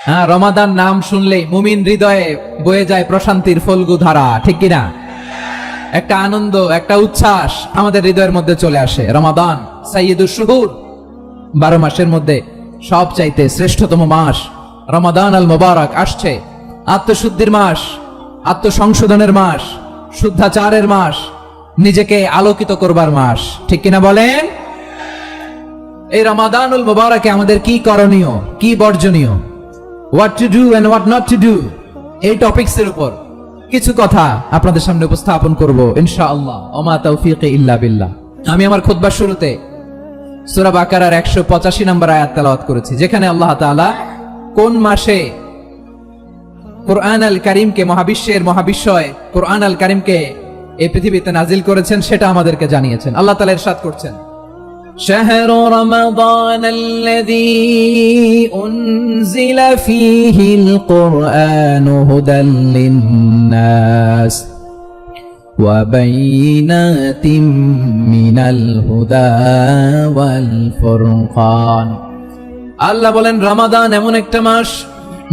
হ্যাঁ, রমাদান নাম শুনলেই মুমিন হৃদয়ে বয়ে যায় প্রশান্তির ফল্গু ধারা, ঠিক কিনা? একটা আনন্দ, একটা উচ্ছ্বাস আমাদের হৃদয়ের মধ্যে চলে আসে। রমাদান সাইয়্যিদুশ শুহুর, 12 মাসের মধ্যে সবচাইতে শ্রেষ্ঠতম মাস রমাদান আল মুবারক আসছে। আত্মশুদ্ধির মাস, আত্মসংশোধনের মাস, শুদ্ধাচারের মাস, নিজেকে আলোকিত করবার মাস, ঠিক কিনা বলেন? এই রমাদানুল মুবারকে আমাদের কি করণীয়, কি বর্জনীয়, what to do and what not to do, এই টপিকসের উপর কিছু কথা আপনাদের সামনে উপস্থাপন করব ইনশাআল্লাহ। ওমা তাওফীকি ইল্লা বিল্লাহ। আমি আমার খুতবার শুরুতে সূরা বাকারার 185 নম্বর আয়াত তেলাওয়াত করেছি, যেখানে আল্লাহ তাআলা কোন মাসে কুরআন আল কারীমকে, মহাবিশ্বের মহাবিশ্বয় কুরআন আল কারীমকে এই পৃথিবীতে নাজিল করেছেন সেটা আমাদেরকে জানিয়েছেন। আল্লাহ তাআলা ইরশাদ করছেন, شهر رمضان الذي أنزل فيه القرآن هدى للناس وبينات من الهدى والفرقان। আল্লাহ বলেন রমাদান এমন একটা মাস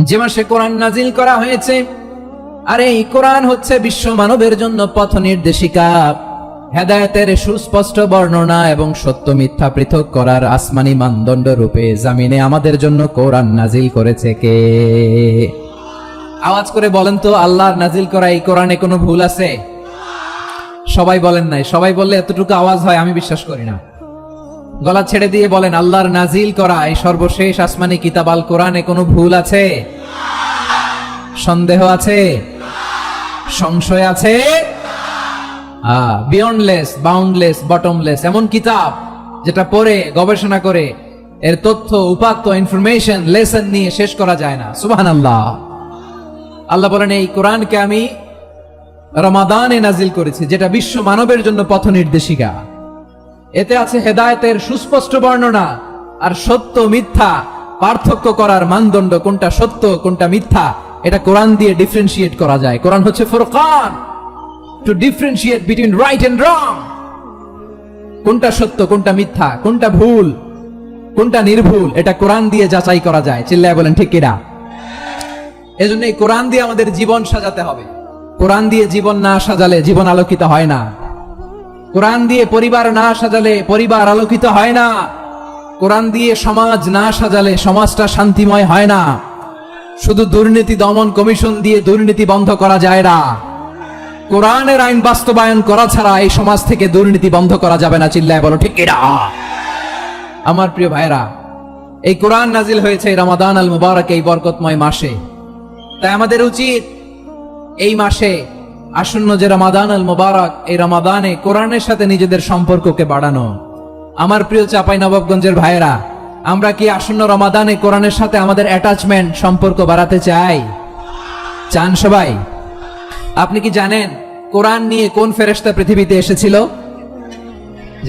যে মাসে কোরআন নাজিল করা হয়েছে, আর এই কোরআন হচ্ছে বিশ্ব মানবের জন্য পথ নির্দেশিকা, হেদায়েতের সুস্পষ্ট বর্ণনা এবং সত্য মিথ্যা পৃথক করার আসমানি মানদণ্ড রূপে জামিনে আমাদের জন্য কোরআন নাজিল করেছে কে? আওয়াজ করে বলেন তো, আল্লাহর নাজিল করা এই কোরআনে কোনো ভুল আছে? সবাই বলেন নাই। সবাই বললে এতটুকু আওয়াজ হয় আমি বিশ্বাস করি না। গলা ছেড়ে দিয়ে বলেন, আল্লাহর নাজিল করা এই সর্বশেষ আসমানি কিতাব আল কোরআনে কোনো ভুল আছে? সন্দেহ আছে? সংশয় আছে? বিয়ন্ডলেস, বাউন্ডলেস, বটমলেস, এমন কিতাব যেটা পড়ে গবেষণা করে এর তথ্য, উপাত্ত, ইনফরমেশন, লেসন নিয়ে শেষ করা যায় না। সুবহানাল্লাহ। আল্লাহ বলেন এই কোরআনকে আমি রমাদানে নাজিল করেছি, যেটা বিশ্ব মানবের জন্য পথ নির্দেশিকা। এতে আছে হেদায়েতের সুস্পষ্ট বর্ণনা আর সত্য মিথ্যা পার্থক্য করার মানদণ্ড, কোনটা সত্য কোনটা মিথ্যা এটা কোরআন দিয়ে ডিফারেন্সিয়েট করা যায়। কোরআন হচ্ছে Furqan, to differentiate between right and wrong, কোনটা সত্য কোনটা মিথ্যা, কোনটা ভুল কোনটা নির্ভুল, এটা কোরআন দিয়ে যাচাই করা যায়। চিল্লায় বলেন ঠিক কিনা? এজন্য এই কোরআন দিয়ে আমাদের জীবন সাজাতে হবে। কোরআন দিয়ে জীবন না সাজালে জীবন আলোকিত হয় না। কোরআন দিয়ে পরিবার না সাজালে পরিবার আলোকিত হয় না। কোরআন দিয়ে সমাজ না সাজালে সমাজটা শান্তিময় হয় না। শুধু দুর্নীতি দমন কমিশন দিয়ে দুর্নীতি বন্ধ করা যায় না। কোরআনের আইন বাস্তবায়ন করা ছাড়া এই সমাজ থেকে দুর্নীতি বন্ধ করা যাবে না। চিল্লায় বলো ঠিক কিনা? আমার প্রিয় ভাইরা, এই কোরআন নাজিল হয়েছে রমাদান আল মুবারক, এই বরকতময় মাসে। তাই আমাদের উচিত এই মাসে আসন্ন যে রমাদান আল মুবারক, এই রমাদানে কোরআনের সাথে নিজেদের সম্পর্ককে বাড়ানো। আমার প্রিয় চাঁপাইনবাবগঞ্জের ভাইরা, আমরা কি আসন্ন রমাদানে কোরআনের সাথে আমাদের অ্যাটাচমেন্ট, সম্পর্ক বাড়াতে চাই? চান সবাই? আপনি কি জানেন কোরআন নিয়ে কোন ফেরেশতা পৃথিবীতে এসেছিল?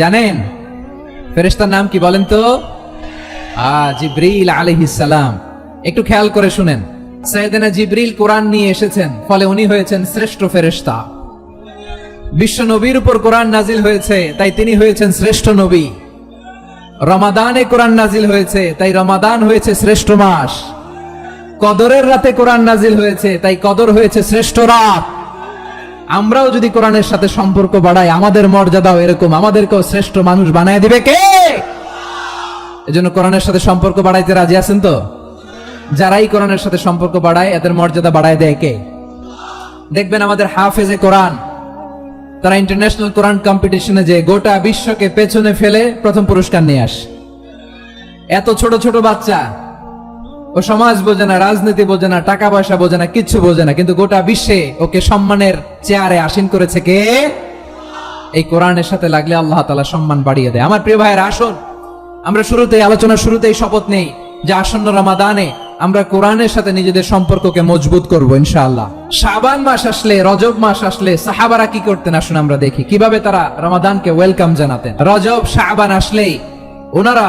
জানেন? ফেরেশতার নাম কি বলেন তো? জিবরিল আলাইহিস সালাম। একটু খেয়াল করে শুনেন, সাইয়েদনা জিবরিল কোরআন নিয়ে এসেছেন, ফলে উনি হয়েছেন শ্রেষ্ঠ ফেরেশতা। বিশ্ব নবীর উপর কোরআন নাজিল হয়েছে, তাই তিনি হয়েছেন শ্রেষ্ঠ নবী। রমাদানে কোরআন নাজিল হয়েছে, তাই রমাদান হয়েছে শ্রেষ্ঠ মাস। কদরের রাতে কোরআন নাজিল হয়েছে, তাই কদর হয়েছে শ্রেষ্ঠ রাত। আমরাও যদি কোরআনের সাথে সম্পর্ক বাড়াই, আমাদের মর্যাদাও এরকম, আমাদেরকেও শ্রেষ্ঠ মানুষ বানায় দিবে কে? এজন্য কোরআনের সাথে সম্পর্ক বাড়াইতে রাজি আছেন তো? যারাই কোরআনের সাথে সম্পর্ক বাড়ায় এদের মর্যাদা বাড়ায় দেয় কে? দেখবেন আমাদের হাফেজে কোরআন, তারা ইন্টারন্যাশনাল কোরআন কম্পিটিশনে যে গোটা বিশ্বকে পেছনে ফেলে প্রথম পুরস্কার নিয়ে আসে। এত ছোট ছোট বাচ্চা, ও সমাজ বোঝে না, রাজনীতি বোঝে না, টাকা পয়সা বোঝে না, কিচ্ছু বোঝে না, কিন্তু গোটা বিশ্বে ওকে সম্মানের চেয়ারে আসীন করেছে কে? এই কোরআনের সাথে লাগলে আল্লাহ তাআলা সম্মান বাড়িয়ে দেয়। আমার প্রিয় ভাইয়েরা, আসুন আমরা আলোচনার শুরুতেই শপথ নেই যে আসন্ন রমাদানে আমরা কোরআনের সাথে নিজেদের সম্পর্ককে মজবুত করব ইনশাআল্লাহ। শাবান মাস আসলে, রজব মাস আসলে সাহাবারা কি করতেন আসুন আমরা দেখি কিভাবে তারা রমাদানকে ওয়েলকাম জানাতেন। রজব শাবান আসলেই ওনারা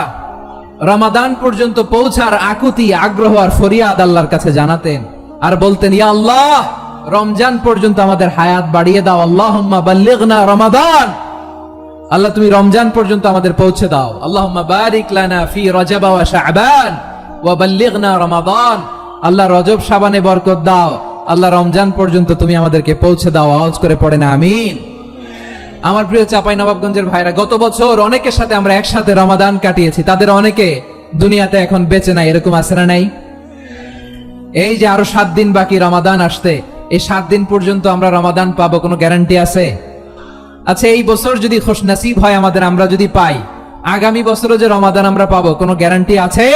রমাদান পর্যন্ত পৌঁছার আকুতি, আগ্রহ আর ফরিয়াদ আল্লাহর কাছে জানাতেন আর বলতেন, ইয়া আল্লাহ, রমজান পর্যন্ত আমাদের হায়াত বাড়িয়ে দাও। আল্লাহুম্মা বাল্লিগনা রমাদান, আল্লাহ তুমি রমজান পর্যন্ত আমাদের পৌঁছে দাও। আল্লাহুম্মা বারিক লানা ফি রজব ওয়া শাবান ওয়া বাল্লিগনা রমাদান, আল্লাহ রজব শাবানে বরকত দাও, আল্লাহ রমজান পর্যন্ত তুমি আমাদেরকে পৌঁছে দাও। আওয়াজ করে পড়ে না আমিন। আমার প্রিয় চাঁপাইনবাবগঞ্জের ভাইরা, গত বছর অনেকের সাথে আমরা একসাথে রমাদান কাটিয়েছি, তাদের অনেকে দুনিয়াতে এখন বেঁচে নাই, এরকম আছে না নাই? এই যে আরো 7 দিন বাকি রমাদান আসতে, এই 7 দিন পর্যন্ত আমরা রমাদান পাবো, কোনো গ্যারান্টি আছে? আচ্ছা, এই বছর যদি খুশ নসিব হয় আমাদের, আমরা যদি পাই, আগামী বছরও যে রমাদান আমরা পাবো, কোনো গ্যারান্টি আছে?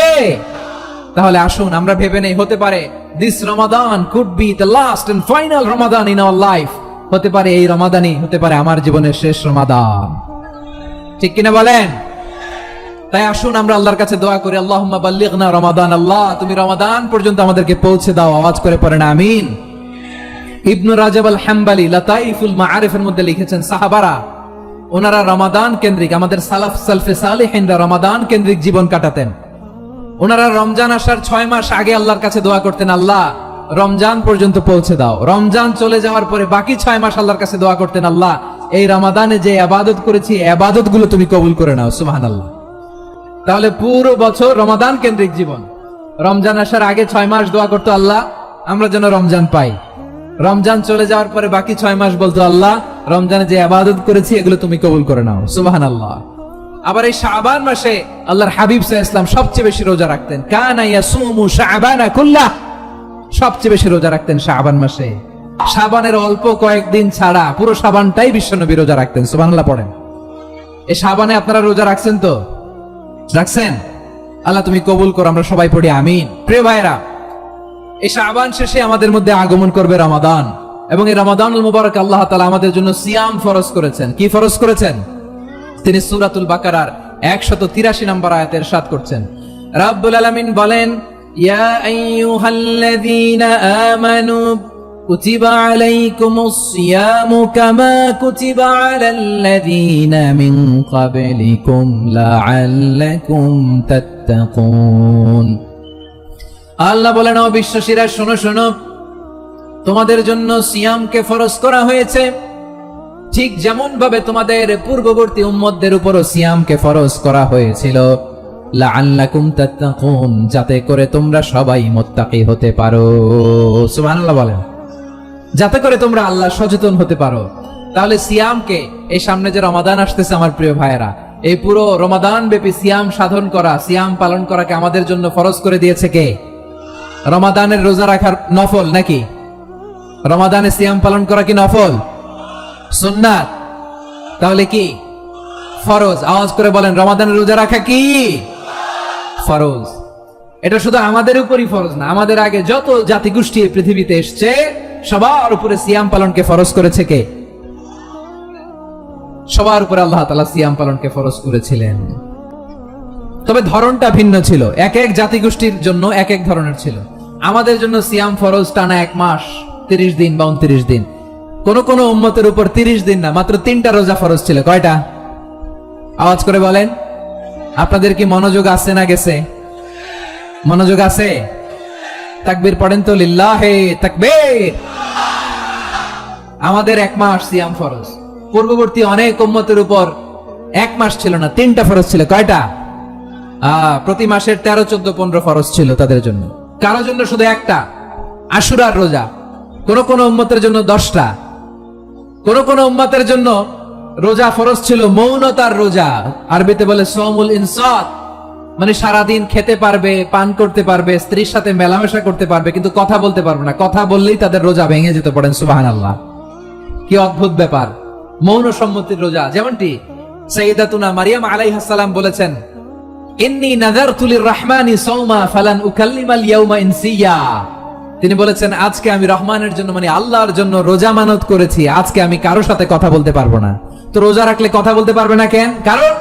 তাহলে আসুন আমরা ভেবে নেই, হতে পারে this Ramadan could be the last and final Ramadan in our life. হতে পারে এই রমাদানই হতে পারে আমার জীবনের শেষ রমাদান। ঠিক কিনা বলেন? তাই আসুন আমরা আল্লাহর কাছে দোয়া করি, আল্লাহুম্মা বাল্লিগনা রমাদান। আল্লাহ তুমি রমাদান পর্যন্ত আমাদেরকে পৌঁছে দাও। আওয়াজ করে পড়েন আমিন। ইবনু রাজাব আল হাম্বালি লাতাইফুল মাআরিফের মধ্যে লিখেছেন, সাহাবারা ওনারা রমাদান কেন্দ্রিক, আমাদের সালাফ সালফে সালেহিনরা রমাদান কেন্দ্রিক জীবন কাটাতেন। ওনারা রমজান আসার 6 মাস আগে আল্লাহর কাছে দোয়া করতেন, আল্লাহ রমজান পর্যন্ত পৌঁছে দাও। রমজান চলে যাওয়ার পরে বাকি 6 মাস আল্লাহর কাছে দোয়া করতেন, আল্লাহ এই রমাদানে যে ইবাদত করেছি ইবাদত গুলো তুমি কবুল করে নাও। সুবহানাল্লাহ। তাহলে পুরো বছর রমাদান কেন্দ্রিক জীবন। রমজান আসার আগে 6 মাস দোয়া করতো, আল্লাহ আমরা যেন রমজান পাই। রমজান চলে যাওয়ার পরে বাকি 6 মাস বলতো, আল্লাহ রমজানে যে ইবাদত করেছি এগুলো তুমি কবুল করে নাও। সুবহানাল্লাহ। আবার এই শাবান মাসে আল্লাহর হাবিব সাল্লাল্লাহু আলাইহি ওয়াসাল্লাম সবচেয়ে বেশি রোজা রাখতেন। কানা ইয়াসুমু শাবানা কুল্লাহ, সবচেয়ে বেশি রোজা রাখতেন শাবান মাসে। শাবানের অল্প কয়েকদিন ছাড়া পুরো শাবানটাই বিশ্বনবী রোজা রাখতেন। সুবহানাল্লাহ পড়েন। এই শাবানে আপনারা রোজা রাখছেন তো? রাখছেন? আল্লাহ তুমি কবুল করো, আমরা সবাই পড়ি আমিন। প্রিয় ভাইরা, এই শাবান শেষে আমাদের মধ্যে আগমন করবে রমাদান, এবং এই রমাদানুল মুবারক আল্লাহ তাআলা আমাদের জন্য সিয়াম ফরজ করেছেন। কি ফরজ করেছেন? তিনি সূরাতুল বাকারার 183 নম্বর আয়াতে ইরশাদ করছেন, রাব্বুল আলামিন বলেন, ইয়া আইয়ুহাল্লাযীনা আমানু কুতিবা আলাইকুমুস সিয়ামু কামা কুতিবা আলাল্লাযীনা মিন ক্বাবলিকুম লাআল্লাকুম তাত্তাকুন। আল্লাহ বলেন, ও বিশ্বাসীরা শোনো শোনো, তোমাদের জন্য সিয়ামকে ফরজ করা হয়েছে, ঠিক যেমন ভাবে তোমাদের পূর্ববর্তী উম্মতদের উপরও সিয়ামকে ফরজ করা হয়েছিল, লাআল্লাকুম তাত্তাকুন, যাতে করে তোমরা সবাই মুত্তাকি হতে পারো। সুবহানাল্লাহ বলেন, যাতে করে তোমরা আল্লাহ সচেতন হতে পারো। তাহলে সিয়ামকে, এই সামনে যে রমাদান আসতেছে আমার প্রিয় ভাইয়েরা, এই পুরো রমাদান ব্যাপী সিয়াম সাধন করা, সিয়াম পালন করাকে আমাদের জন্য ফরজ করে দিয়েছে কে? রমাদানের রোজা রাখার নফল নাকি? রমাদানে সিয়াম পালন করা কি নফল? সুন্নাত। তাহলে কি ফরজ? আওয়াজ করে বলেন, রমাদানের রোজা রাখা কি ফরজ? এটা শুধু আমাদের উপরই ফরজ না, আমাদের আগে যত জাতিগোষ্ঠী পৃথিবীতে এসছে সবার উপরে সিয়াম পালনকে ফরজ করেছে কে? সবার উপরে আল্লাহ তাআলা সিয়াম পালনকে ফরজ করেছিলেন। তবে ধরনটা ভিন্ন ছিল, এক এক জাতিগোষ্ঠীর জন্য এক এক ধরনের ছিল। আমাদের জন্য সিয়াম ফরজ টানা 1 মাস 30 দিন বা 29 দিন। কোন কোন উম্মতের উপর 30 দিন না, মাত্র 3টা রোজা ফরজ ছিল। কয়টা? আওয়াজ করে বলেন। আপনাদের কি মনোযোগ আছে না গেছে? মনোযোগ আছে? তাকবীর পড়েন তো, লিল্লাহে তাকবীর। আমাদের 1 মাস সিয়াম ফরজ। পূর্ববর্তী অনেক উম্মতের উপর 1 মাস ছিল না, 3টা ফরজ ছিল। কয়টা? প্রতি মাসের 13, 14, 15 ফরজ ছিল তাদের জন্য। কারো জন্য শুধু একটা, আশুরার রোজা। কোন কোন উম্মতের জন্য 10টা। কোন কোন উম্মতের জন্য রোজা ফরজ ছিল মৌনতার রোজা, আরবিতে বলে সওমুল ইনসাত, মানে সারাদিন খেতে পারবে, পান করতে পারবে, স্ত্রীর সাথে মেলামেশা করতে পারবে, কিন্তু কথা বলতে পারবে না। কথা বললেই তাদের রোজা ভেঙে যেতে। পড়েন সুবহানাল্লাহ। কি অদ্ভুত ব্যাপার! মৌন সম্মতির রোজা। যেমনটি সাইয়্যিদাতুনা মারিয়াম আলাইহিস সালাম বলেছেন, ইন্নী নাযারতু লির-রাহমানি সাওমা ফালান উকাল্লিমাল ইয়াওমা ইনসিয়া। তিনি বলেছেন, আজকে আমি রহমানের জন্য, মানে আল্লাহর জন্য রোজা মানত করেছি, আজকে আমি কারোর সাথে কথা বলতে পারবো না। তো রোজা রাখলে কথা বলতে পারবে না কেন? কারণ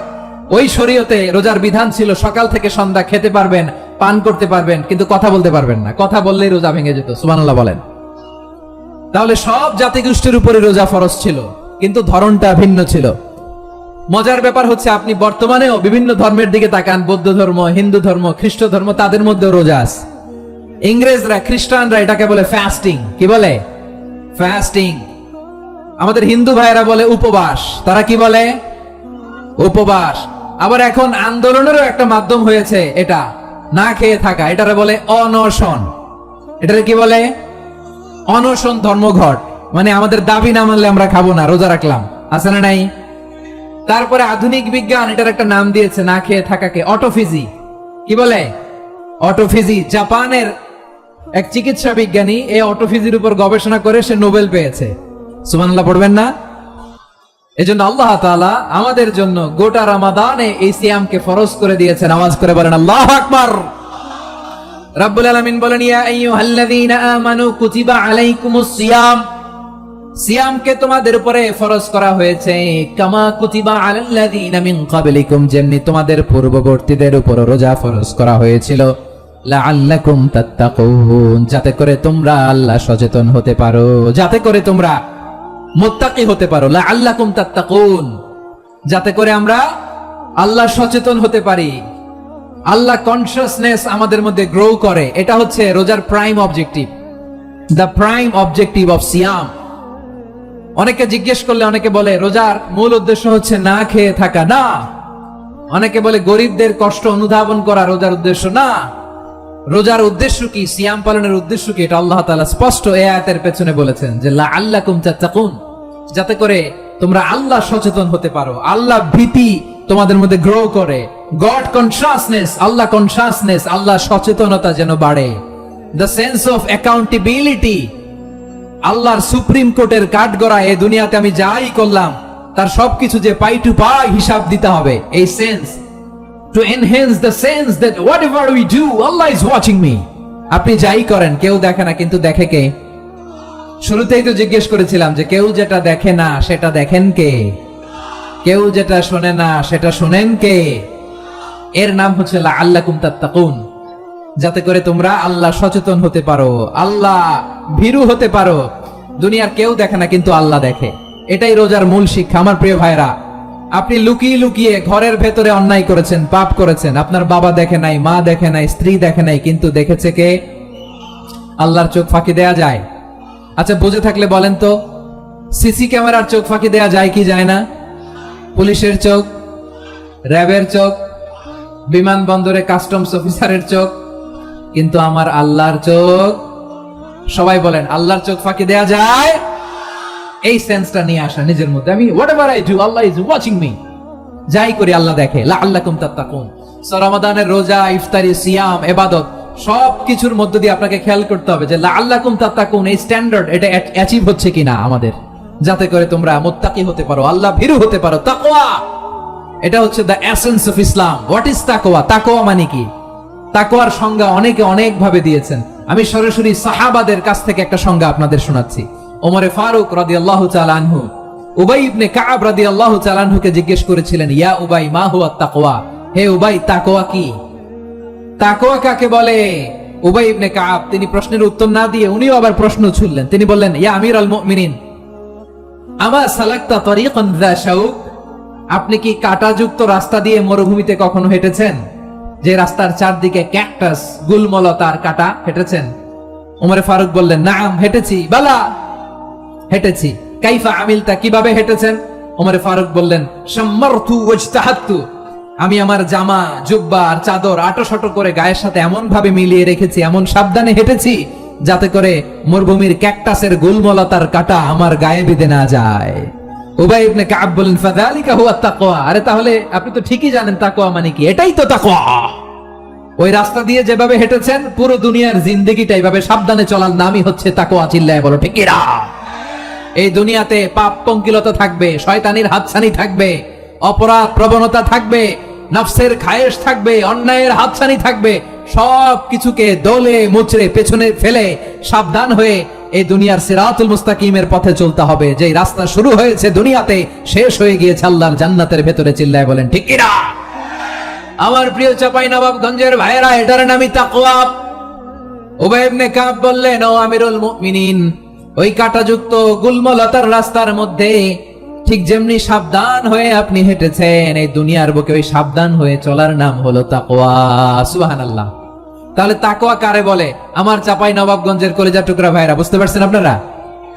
ওই শরীয়তে রোজার বিধান ছিল সকাল থেকে সন্ধ্যা খেতে পারবেন, পান করতে পারবেন, কিন্তু কথা বলতে পারবেন না। কথা বললেই রোজা ভেঙে যেত। সুবহানাল্লাহ বলেন। তাহলে সব জাতিগোষ্ঠীর উপরে রোজা ফরজ ছিল, কিন্তু ধরনটা ভিন্ন ছিল। মজার ব্যাপার হচ্ছে, আপনি বর্তমানেও বিভিন্ন ধর্মের দিকে তাকান, বৌদ্ধ ধর্ম, হিন্দু ধর্ম, খ্রিস্ট ধর্ম, তাদের মধ্যে রোজা আছে। ইংরেজরা, খ্রিস্টানরা এটাকে বলে ফাস্টিং। কি বলে? ফাস্টিং। আমাদের হিন্দু ভাইয়েরা বলে উপবাস। তারা কি বলে? উপবাস। আবার এখন আন্দোলনেরও একটা মাধ্যম হয়েছে এটা, না খেয়ে থাকা, এটারে বলে অনশন। এটাকে কি বলে? অনশন ধর্মঘট। মানে আমাদের দাবি না মানলে আমরা খাবো না, রোজা রাখলাম, আছে না নাই? তারপরে আধুনিক বিজ্ঞান এটার একটা নাম দিয়েছে না খেয়ে থাকাকে, অটোফিজি। কি বলে? অটোফিজি। জাপানের এক চিকিৎসা বিজ্ঞানী এই অটোফিজির উপর গবেষণা করে সে নোবেল পেয়েছে। সুবহানাল্লাহ পড়বেন না? এজন্য আল্লাহ তাআলা আমাদের জন্য গোটা রমাদানে এই সিয়ামকে ফরজ করে দিয়েছেন। আওয়াজ করে বলেন আল্লাহু আকবার। রাব্বুল আলামিন বলেন, ইয়া আইয়ুহাল্লাযীনা আমানু কুতিবা আলাইকুমুস সিয়াম, সিয়ামকে তোমাদের উপরে ফরজ করা হয়েছে, কামা কুতিবা আলাল্লাযীনা মিন ক্বাবলিকুম, যেমনি তোমাদের পূর্ববর্তীদের উপর রোজা ফরজ করা হয়েছিল, লাআল্লাকুম তাত্তাকুন, যাতে করে তোমরা আল্লাহ সচেতন হতে পারো, যাতে করে তোমরা মুত্তাকি হতে পারো। লাআল্লাকুম তাত্তাকুন, যাতে করে আমরা আল্লাহ সচেতন হতে পারি, আল্লাহ কনসিয়াসনেস আমাদের মধ্যে গ্রো করে। এটা হচ্ছে রোজার prime objective, the prime objective of সিয়াম। অনেকে জিজ্ঞেস করলে অনেকে বলে রোজার মূল উদ্দেশ্য হচ্ছে না খেয়ে থাকা। না। অনেকে বলে গরিবদের কষ্ট অনুধাবন করা রোজার উদ্দেশ্য। না। রোজার উদ্দেশ্য কি? সিয়াম পালনের উদ্দেশ্য কি? এটা আল্লাহ তাআলা স্পষ্ট এই আয়াতের পেছনে বলেছেন যে লাআল্লাকুম তাত্তাকুন, যাতে করে তোমরা আল্লাহ সচেতন হতে পারো, আল্লাহ ভীতি তোমাদের মধ্যে গ্রো করে, গড কনসিয়াসনেস, আল্লাহ কনসিয়াসনেস, আল্লাহ সচেতনতা যেন বাড়ে, দ্য সেন্স অফ অ্যাকাউন্টেবিলিটি, আল্লাহর সুপ্রিম কোর্টের কাঠগড়া এই দুনিয়াতে আমি যাই করলাম তার সবকিছু যে পাই টু পাই হিসাব দিতে হবে, এই sense, to enhance the sense that whatever we do Allah is watching me। আপনি যাই করেন কেউ দেখে না, কিন্তু দেখে কে? শুরুতেই তো জিজ্ঞেস করেছিলাম যে কেউ যেটা দেখে না সেটা দেখেন কে? কেউ যেটা শোনে না সেটা শুনেন কে? এর নাম হচ্ছে লাআল্লাকুম তাত্তাকুন, যাতে করে তোমরা আল্লাহ সচেতন হতে পারো, আল্লাহ ভীরু হতে পারো। দুনিয়ার কেউ দেখে না, কিন্তু আল্লাহ দেখে। এটাই রোজার মূল শিক্ষা। আমার প্রিয় ভাইরা, আপনি লুকিয়ে লুকিয়ে ঘরের ভেতরে অন্যায় করেছেন, পাপ করেছেন, আপনার বাবা দেখে নাই, মা দেখে নাই, স্ত্রী দেখে নাই, কিন্তু দেখেছে কে? আল্লাহর চোখ ফাঁকি দেয়া যায়? আচ্ছা বুঝে থাকলে বলেন তো, সিসি ক্যামেরার চোখ ফাঁকি দেয়া যায় কি যায় না? পুলিশের চোখ, র্যাবের চোখ, বিমানবন্দরে কাস্টমস অফিসারের চোখ, কিন্তু আমার আল্লাহর চোখ? সবাই বলেন আল্লাহর চোখ ফাঁকি দেয়া যায়? এই সেন্সটা নিয়ে আসা নিজের মধ্যে, আমি whatever I do Allah is watching me, যাই করি আল্লাহ দেখে। লাআল্লাকুম তাত্তাকুন। রমাদানের রোজা, ইফতারি, সিয়াম, ইবাদত সবকিছুর মধ্য দিয়ে আপনাকে খেয়াল করতে হবে যে লাআল্লাকুম তাত্তাকুন এই স্ট্যান্ডার্ড এটা অ্যাচিভ হচ্ছে কিনা আমাদের, যাতে করে তোমরা মুত্তাকি হতে পারো, আল্লাহ ভীরু হতে পারো। তাকওয়া, এটা হচ্ছে the essence of Islam. What is তাকওয়া? তাকওয়া মানে কি? তাকওয়ার সংজ্ঞা অনেকে অনেক ভাবে দিয়েছেন। আমি সরাসরি সাহাবাদের কাছ থেকে একটা সংজ্ঞা আপনাদের শোনাচ্ছি। ওমরে ফারুক রাদিয়াল্লাহু তাআলা আনহু উবাই ইবনে কাব রাদিয়াল্লাহু তাআলা আনহুকে জিজ্ঞেস করেছিলেন, ইয়া উবাই মা হুয়া তাকওয়া, হে উবাই তাকওয়া কি? তাকওয়া কাকে বলে? উবাই ইবনে কাব তিনি প্রশ্নের উত্তর না দিয়ে উনিও আবার প্রশ্ন ছুড়লেন। তিনি বললেন, ইয়া আমিরুল মুমিনিন আমা সালাকতা তরিকান যা শাউক, আপনি কি কাঁটাযুক্ত রাস্তা দিয়ে মরুভূমিতে কখনো হেঁটেছেন? যে রাস্তার চারদিকে ক্যাকটাস, গুলমলতার কাঁটা, হেঁটেছেন? ওমরে ফারুক বললেন, নাম হেঁটেছি। বালা, হেঁটেছি। কাইফা আমিলতা, কিভাবে হেঁটেছেন? ওমরে ফারুক বললেন, শাম্মারতু ওয়াজতাহাতু, আমি আমার জামা, জুব্বা আর চাদর আটোশাটো করে গায়ের সাথে এমন ভাবে মিলিয়ে রেখেছি, এমন সাবধানে হেঁটেছি যাতে করে মরুভূমির ক্যাকটাসের গুলমলতার কাঁটা আমার গায়ে বিঁধে না যায়। উবাই ইবনে কাব বলেন, ফাযালিকা হুয়া তাকওয়া, আরে তাহলে আপনি তো ঠিকই জানেন তাকওয়া মানে কি, এটাই তো তাকওয়া। ওই রাস্তা দিয়ে যেভাবে হেঁটেছেন পুরো দুনিয়ার জিন্দেগিটা এইভাবে সাবধানে চলার নামই হচ্ছে তাকওয়া। চিল্লায় বলো ঠিক কিনা? এই দুনিয়াতে পাপ পঙ্কিলতা থাকবে, শয়তানির হাতছানি থাকবে, অপরাধ প্রবণতা থাকবে, নফসের খায়েশ থাকবে, অন্যায়ের হাতছানি থাকবে, সব কিছুকে দলে মুচড়ে পেছনে ফেলে সাবধান হয়ে এই দুনিয়ার সিরাতুল মুস্তাকিমের পথে চলতে হবে। যে রাস্তা শুরু হয়েছে দুনিয়াতে, শেষ হয়ে গিয়েছে আল্লাহর জান্নাতের ভেতরে। চিল্লায় বলেন ঠিক কিনা? আমার প্রিয় চাঁপাইনবাবগঞ্জের ভাইয়েরা, এটার নামই তাকওয়া। উবাই ইবনে কাব বললেন, ও আমিরুল মুমিনিন, ওই কাঁটাযুক্ত গুলমলতার রাস্তার মধ্যে ঠিক যেমনি সাবধান হয়ে আপনি হেঁটেছেন, এই দুনিয়ার বুকে ওই সাবধান হয়ে চলার নাম হলো তাকওয়া। সুবহানাল্লাহ। তাহলে তাকওয়া কারে বলে? আমার চাঁপাইনবাবগঞ্জের কলিজা টুকরা ভাইরা, বুঝতে পারছেন আপনারা?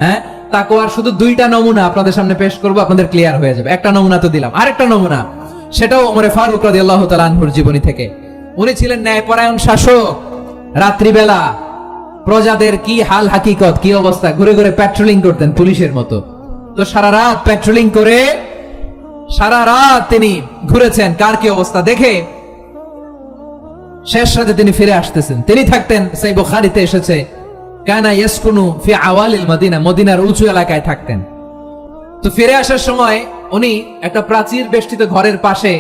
হ্যাঁ, তাকওয়ার শুধু দুইটা নমুনা আপনাদের সামনে পেশ করব, আপনাদের ক্লিয়ার হয়ে যাবে। একটা নমুনা তো দিলাম, আরেকটা নমুনা, সেটাও ওমরে ফারুক রাদিয়াল্লাহু তাআলা আনহুর জীবনী থেকে। উনি ছিলেন ন্যায়পরায়ণ শাসক। রাত্রিবেলা প্রজাদের কি হাল হাকিকত, কি অবস্থা, ঘুরে ঘুরে প্যাট্রোলিং করতেন পুলিশের মতো। তো সারা রাত প্যাট্রোলিং করে সারা রাত তিনি ঘুরেছেন কার কি অবস্থা দেখে শেষ রাতে তিনি ফিরে আসতেছেন। তিনি থাকতেন, সেই বুখারীতে এসেছে, কানা ইয়াসকুনু ফি আওয়ালিল মদিনা, মদিনার উঁচু এলাকায় থাকতেন। তো ফিরে আসার সময় উনি একটা প্রাচীর বেষ্টিত ঘরের পাশে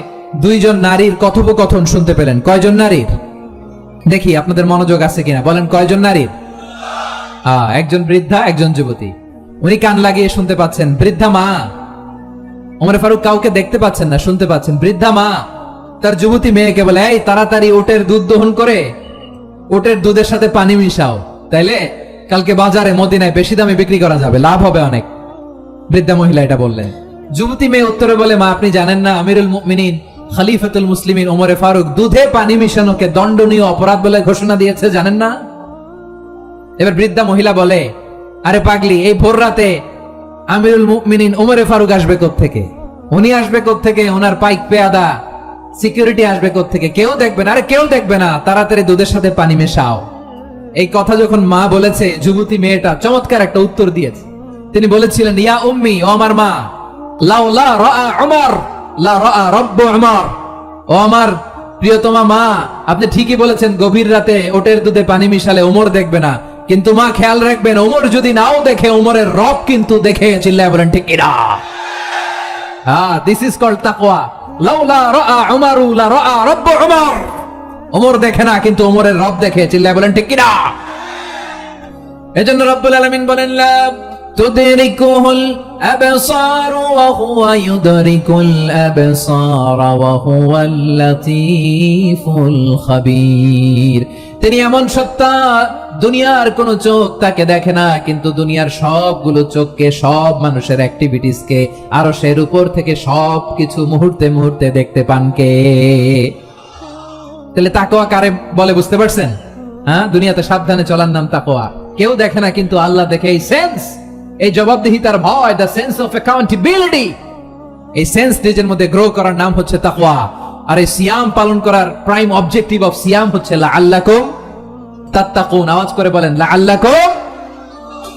দুইজন নারীর কথোপকথন শুনতে পেলেন। কয়জন নারীর? দেখি আপনাদের মনোযোগ আছে কিনা, বলেন কয়জন নারীর? একজন বৃদ্ধা, একজন যুবতী। উনি কান লাগিয়ে শুনতে পাচ্ছেন। বৃদ্ধা মা, ওমর ফারুক কাউকে দেখতে পাচ্ছেন না, শুনতে পাচ্ছেন। বৃদ্ধা মা তার যুবতী মেয়েকে বলে, এই তাড়াতাড়ি উটের দুধ দহন করে উটের দুধের সাথে পানি মিশাও, তাইলে কালকে বাজারে মদিনায় বেশি দামে বিক্রি করা যাবে, লাভ হবে অনেক। বৃদ্ধা মহিলা এটা বললেন। যুবতী মেয়ে উত্তরে বলে, মা আপনি জানেন না আমিরুল মুমিনিন খলিফাতুল মুসলিমিন ওমর ফারুক দুধে পানি মিশানোকে দণ্ডনীয় অপরাধ বলে ঘোষণা দিয়েছে, জানেন না? এবার বৃদ্ধা মহিলা বলে, আরে পাগলি, এই ভোর রাতে আমিরুল মুমিনিন ওমর ফারুক আসবে কোত্থেকে? উনি আসবে কোত্থেকে? ওনার পাইক পেয়াদা সিকিউরিটি আসবে কোত্থেকে? কেউ দেখবে না। আরে কেউ দেখবে না, তাড়াতাড়ি দুধের সাথে পানি মেশাও। এই কথা যখন মা বলেছে, যুবতী মেয়েটা চমৎকার একটা উত্তর দিয়েছে। তিনি বলেছিলেন, ইয়া উম্মি, ও আমার মা, লাউলা রাআ উমর লা রাআ রব্বু উমর। ও আমার প্রিয়তমা মা, আপনি ঠিকই বলেছেন, গভীর রাতে ওটের দুধে পানি মিশালে ওমর দেখবে না, কিন্তু মা খেয়াল রাখবেন, ওমর যদি নাও দেখে, ওমরের রব কিন্তু দেখে। চিল্লায় বলেন ঠিক কিনা? দিস ইজ কল্ড তাকওয়া। লাউলা রাআ উমরু লা রাআ রব্বু উমর। ওমর দেখে না, কিন্তু ওমরের রব দেখে। চিল্লায় বলেন ঠিক কিনা? এজন্য রব্বুল আলামিন বলেন, লা তুদরিকুহুল আবসার ওয়া হুয়া ইউদরিকুল আবসার ওয়া হুয়াল লাতীফুল খাবীর। তিনি এমন সত্তা, দুনিয়ার কোন চোখ তাকে দেখে না, কিন্তু দুনিয়ার সবগুলো চোখকে, সব মানুষের অ্যাক্টিভিটিস কে, আরশের উপর থেকে সবকিছু মুহূর্তে মুহূর্তে দেখতে পান কে? তাহলে তাকওয়া কারে বলে বুঝতে পারছেন? দুনিয়াতে সাবধানে চলার নাম তাকওয়া। কেউ দেখে না, কিন্তু আল্লাহ দেখে। এই সেন্স, এই জবাবদিহিতার ভয়, দ্য সেন্স অফ অ্যাকাউন্টেবিলিটি, এই সেন্স নিজের মধ্যে গ্রো করার নাম হচ্ছে তাকওয়া। আর এই সিয়াম পালন করার প্রাইম অবজেক্টিভ অফ সিয়াম হচ্ছে লাআল্লাকুম তাত্তাকুন। আওয়াজ করে বলেন, লাআল্লাকুম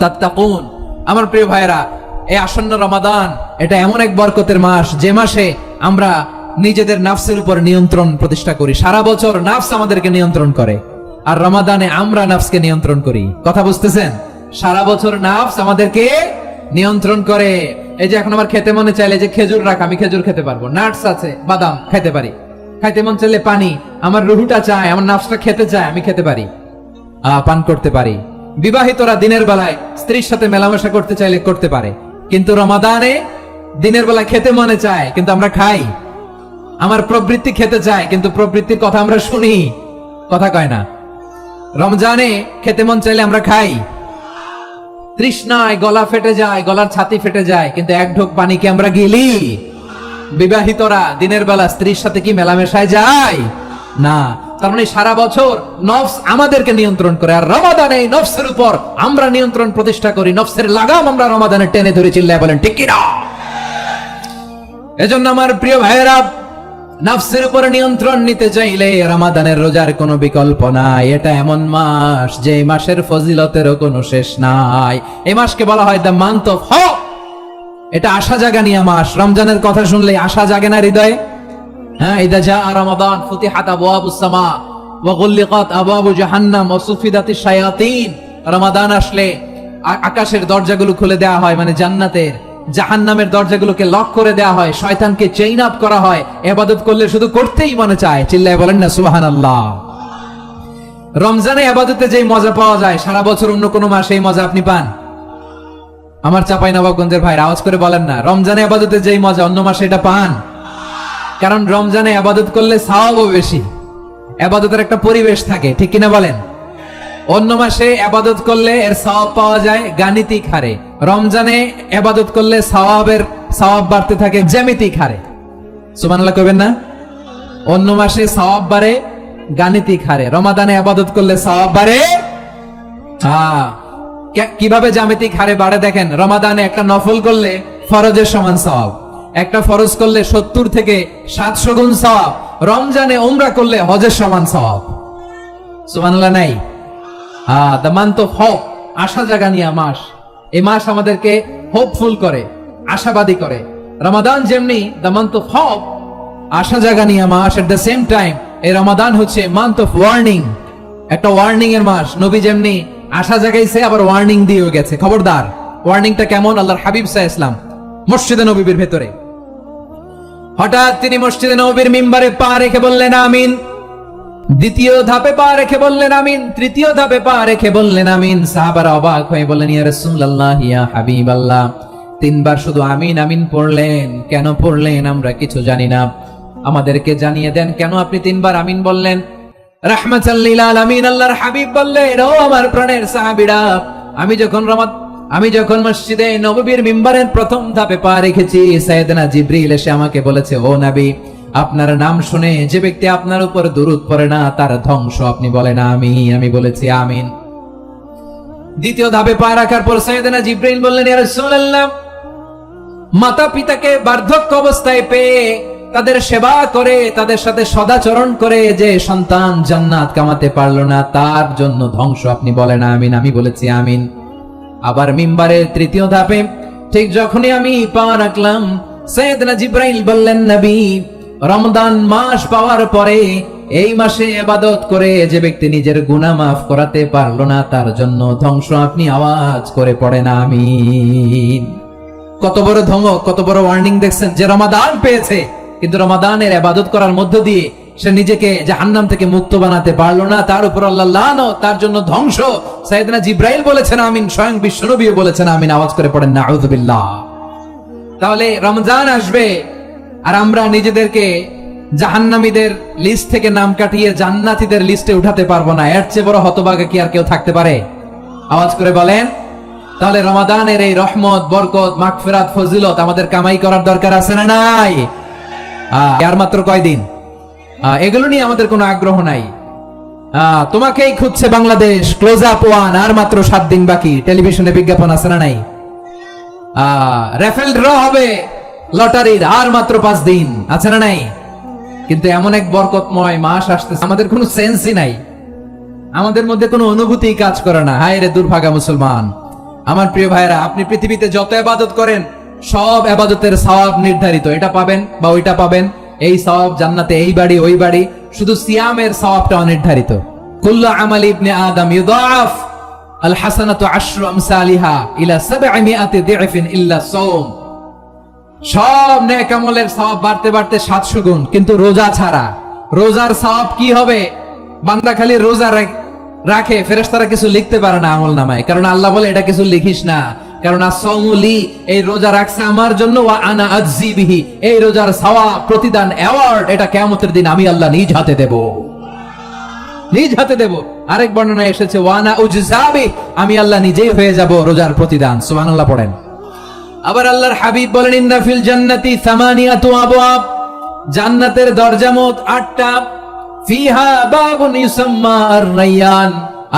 তাত্তাকুন। আমার প্রিয় ভাইরা, এই আসন্ন রমাদান, এটা এমন এক বরকতের মাস, যে মাসে আমরা নিজেদের নাফসের উপর নিয়ন্ত্রণ প্রতিষ্ঠা করি। সারা বছর নাফস আমাদেরকে নিয়ন্ত্রণ করে, আর রমাদানে আমরা নাফসকে নিয়ন্ত্রণ করি। কথা বুঝতেছেন? সারা বছর নাফস আমাদেরকে নিয়ন্ত্রণ করে। এই যে এখন আমার খেতে মনে চাইলে, যে খেজুর রাখ, আমি খেজুর খেতে পারবো, নাটস আছে, বাদাম খেতে পারি। খাইতে মন চাইলে পানি, আমার রুহুটা চায়, আমার নাফসটা খেতে চায়, আমি খেতে পারি, পান করতে পারি। বিবাহিতরা দিনের বেলায় স্ত্রীর সাথে মেলামেশা করতে চাইলে করতে পারে, কিন্তু রমাদানে দিনের বেলায় খেতে মনে চায়, কিন্তু আমরা খাই। আমার প্রবৃত্তি খেতে চায়, কিন্তু প্রবৃত্তির কথা আমরা শুনি, কথা কয় না। রমজানে খেতে মন চাইলে আমরা খাই, তৃষ্ণায় গলা ফেটে যায়, গলার ছাতি ফেটে যায়, কিন্তু এক ঢোক পানি কি আমরা গিলি? বিবাহিতরা দিনের বেলা স্ত্রীর সাথে কি মেলামেশায় যায়? না। তার মানে সারা বছর নফস আমাদেরকে নিয়ন্ত্রণ করে, আর রমাদানে এই নফসের উপর আমরা নিয়ন্ত্রণ প্রতিষ্ঠা করি। নফসের লাগাম আমরা রমাদানে টেনে ধরে। চিল্লায় বলেন ঠিক কিনা? এজন্য আমার প্রিয় ভাইয়েরা, নফসের উপর নিয়ন্ত্রণ নিতে চাইলে রমাদানের রোজার কোনো বিকল্প নাই। এটা এমন মাস, যে মাসের ফজিলতেরও কোনো শেষ নাই। এই মাসকে বলা হয় দ্য মান্থ অফ হোপ। এটা আশা জাগানিয়া মাস। রমজানের কথা শুনলে আশা জাগে না হৃদয়ে? ইদা জা রমাদান ফুতিহাত আবওয়াবুস সামা ওয়া গুল্লিকাত আবওয়াবু জাহান্নাম ওয়া সুফিদাতিশ শায়াতিন। রমাদান আসলে আকাশের দরজাগুলো খুলে দেওয়া হয়, মানে জান্নাতের। জাহান্নামের দরজাগুলোকে লক করে দেওয়া হয়, শয়তানকে চেইন আপ করা হয়। ইবাদত করলে শুধু করতেই মনে চায়। চিল্লায় বলেন না সুবহানাল্লাহ। রমজানে ইবাদতে যেই মজা পাওয়া যায়, সারা বছর অন্য কোনো মাসে এই মজা আপনি পান? আমার চাঁপাইনবাবগঞ্জের ভাইরা আওয়াজ করে বলেন না, রমজানে ইবাদতে যেই মজা অন্য মাসে এটা পান? কারণ রমজানে ইবাদত করলে সওয়াবও বেশি, ইবাদতের একটা পরিবেশ থাকে, ঠিক কিনা বলেন? অন্য মাসে ইবাদত করলে এর সওয়াব পাওয়া যায় গাণিতিক হারে, রমজানে ইবাদত করলে সওয়াব বাড়তে থাকে জ্যামিতিক হারে। সুবহানাল্লাহ কইবেন না? অন্য মাসে সওয়াব বাড়ে গাণিতিক হারে, রমাদানে ইবাদত করলে সওয়াব বাড়ে কিভাবে জ্যামিতিক হারে বাড়ে দেখেন। রমাদানে একটা নফল করলে ফরজের সমান সওয়াব, একটা ফরজ করলে 70 থেকে 700 গুণ সওয়াব। রমজানে উমরা করলে হজের সমান সওয়াব। সুবহানাল্লাহ নাই? দ্য মান্থ অফ হোপ, আশা জাগানিয়া মাস। এই মাস আমাদেরকে হোপফুল করে, আশাবাদী করে। রমাদান যেমনি দ্য মান্থ অফ হোপ, আশা জাগানিয়া মাস, এট দ্য সেম টাইম এই রমাদান হচ্ছে মান্থ অফ ওয়ার্নিং, একটা ওয়ার্নিং এর মাস। নবী যেমনি আশা জাগাইছে, আবার ওয়ার্নিং দিয়েও গেছে, খবরদার। ওয়ার্নিংটা কেমন? আল্লাহর হাবিব সাল্লাল্লাহু আলাইহি ওয়াসাল্লাম মসজিদে নববীর ভেতরে, হঠাৎ তিনি মসজিদে নববীর মিম্বারে পা রেখে বললেন আমিন। দ্বিতীয় ধাপে পা রেখে বললেন আমিন। তৃতীয় ধাপে পা রেখে বললেন আমিন। সাহাবারা অবাক হয়ে বললেন, ইয়া রাসূলুল্লাহ, ইয়া হাবিবাল্লাহ, তিনবার শুধু আমিন আমিন পড়লেন, কেন পড়লেন আমরা কিছু জানি না, আমাদেরকে জানিয়ে দেন কেন আপনি তিনবার আমিন বললেন। রাহমাতাল লিল আলামিন আল্লাহর হাবিব বললেন, ও আমার প্রাণের সাহাবীরা, আমি যখন মসজিদে নববীর মিম্বারের প্রথম ধাপে পা রেখেছি, সাইয়েদনা জিবরিল এসে আমাকে বলেছে, ও নবী, আপনার নাম শুনে যে ব্যক্তি আপনার উপর দুরূদ পড়ে না তার ধ্বংস। আপনি বলেন আমিন। আমি বলেছি আমিন। দ্বিতীয় ধাপে পা রাখার পর সাইয়েদনা জিবরিল বললেন, ইয়া রাসূলুল্লাহ, মাতা পিতাকে বার্ধক্য অবস্থায় পেয়ে তাদের সেবা করে, তাদের সাথে সদাচরণ করে যে সন্তান জান্নাত কামাতে পারলো না, তার জন্য ধ্বংস। আপনি বলেন আমিন। আমি বলেছি আমিন। আবার মিম্বারের তৃতীয় ধাপে ঠিক যখনই আমি পা রাখলাম, সাইয়েদনা জিবরাইল বললেন, নবী, রমজান মাস পাওয়ার পরে এই মাসে ইবাদত করে যে ব্যক্তি নিজের গুনাহ মাফ করাতে পারলো না, তার জন্য ধ্বংস। আপনি আওয়াজ করে পড়েন আমিন। কত বড় ধমক, কত বড় ওয়ার্নিং দেখছেন। যে রমাদান পেয়েছে কিন্তু রমাদানের ইবাদত করার মধ্য দিয়ে সে নিজেকে জাহান্নাম থেকে মুক্ত বানাতে পারলো না, তার উপর আল্লাহ লানত, তার জন্য ধ্বংস। সাইয়েদনা জিবরাইল বলেছেন আমিন, স্বয়ং বিশ্বনবীও বলেছেন আমিন। আওয়াজ করে পড়েন নাউযুবিল্লাহ। তাহলে রমজান আসবে আর আমরা নিজেদেরকে জাহান্নামীদের লিস্ট থেকে নাম কাটিয়ে জান্নাতীদের লিস্টে উঠাতে পারবো না। এর চেয়ে বড় হতভাগা কি আর কেউ থাকতে পারে? আওয়াজ করে বলেন। তাহলে রমাদানের এই রহমত, বরকত, মাগফিরাত, ফজিলত আমাদের কামাই করার দরকার আছে না নাই? আর মাত্র কয়দিন, এগুলো নিয়ে আমাদের কোনো আগ্রহ নাই। তোমাকেই খুঁজছে বাংলাদেশ, ক্লোজ আপ ওয়ান, আর মাত্র 7 দিন বাকি। টেলিভিশনে বিজ্ঞাপন আছে না নাই? রাফেল ড্র হবে লটারির, আর মাত্র 5 দিন, আছে না নাই? কিন্তু এমন এক বরকতময় মাস আসতেছে, আমাদের কোনো সেন্সই নাই, আমাদের মধ্যে কোনো অনুভূতি কাজ করে না। হায় রে দুর্ভাগা মুসলমান। আমার প্রিয় ভাইরা, আপনি পৃথিবীতে যত ইবাদত করেন সব ইবাদতের সওয়াব নির্ধারিত, এটা পাবেন বা ওইটা পাবেন, এই সওয়াব জান্নাতে, এই বাড়ি ওই বাড়ি। শুধু সিয়ামের সওয়াবটা অনির্ধারিত। কুল্লু আমালি ইবনে আদম ইউদাফ আল হাসানাতু আশরু আমসালিহা ইলা 700 দি'ফিন ইল্লা সাওম। সব নেক আমলের সওয়াব বাড়তে বাড়তে 700 গুণ, কিন্তু রোজা ছাড়া। রোজার সওয়াব কি হবে? বান্দা খালি রোজা রাখে, ফেরেশতারা কিছু লিখতে পারে না আমল নামায়, কারণ আল্লাহ বলে এটা কিছু লিখিস না, কারণ আসসাউমুলি, এই রোজা রাখছে আমার জন্য, ওয়া আনা আজজি বিহি, এই রোজার সওয়াব, প্রতিদান, অ্যাওয়ার্ড, এটা কিয়ামতের দিন আমি আল্লাহ নিজ হাতে দেব, নিজ হাতে দেব। আরেক বর্ণনায় এসেছে ওয়া আনা উজজাবি, আমি আল্লাহ নিজেই হয়ে যাব রোজার প্রতিদান। সুবহানাল্লাহ পড়েন। আবার আল্লাহর হাবিব বলেন, ইন্না ফিল জান্নাতি 8 আবওয়াব, জান্নাতের দরজা মোট 8টা। ফিহা বাবুন ইউসাম্মা আর-রায়্যান,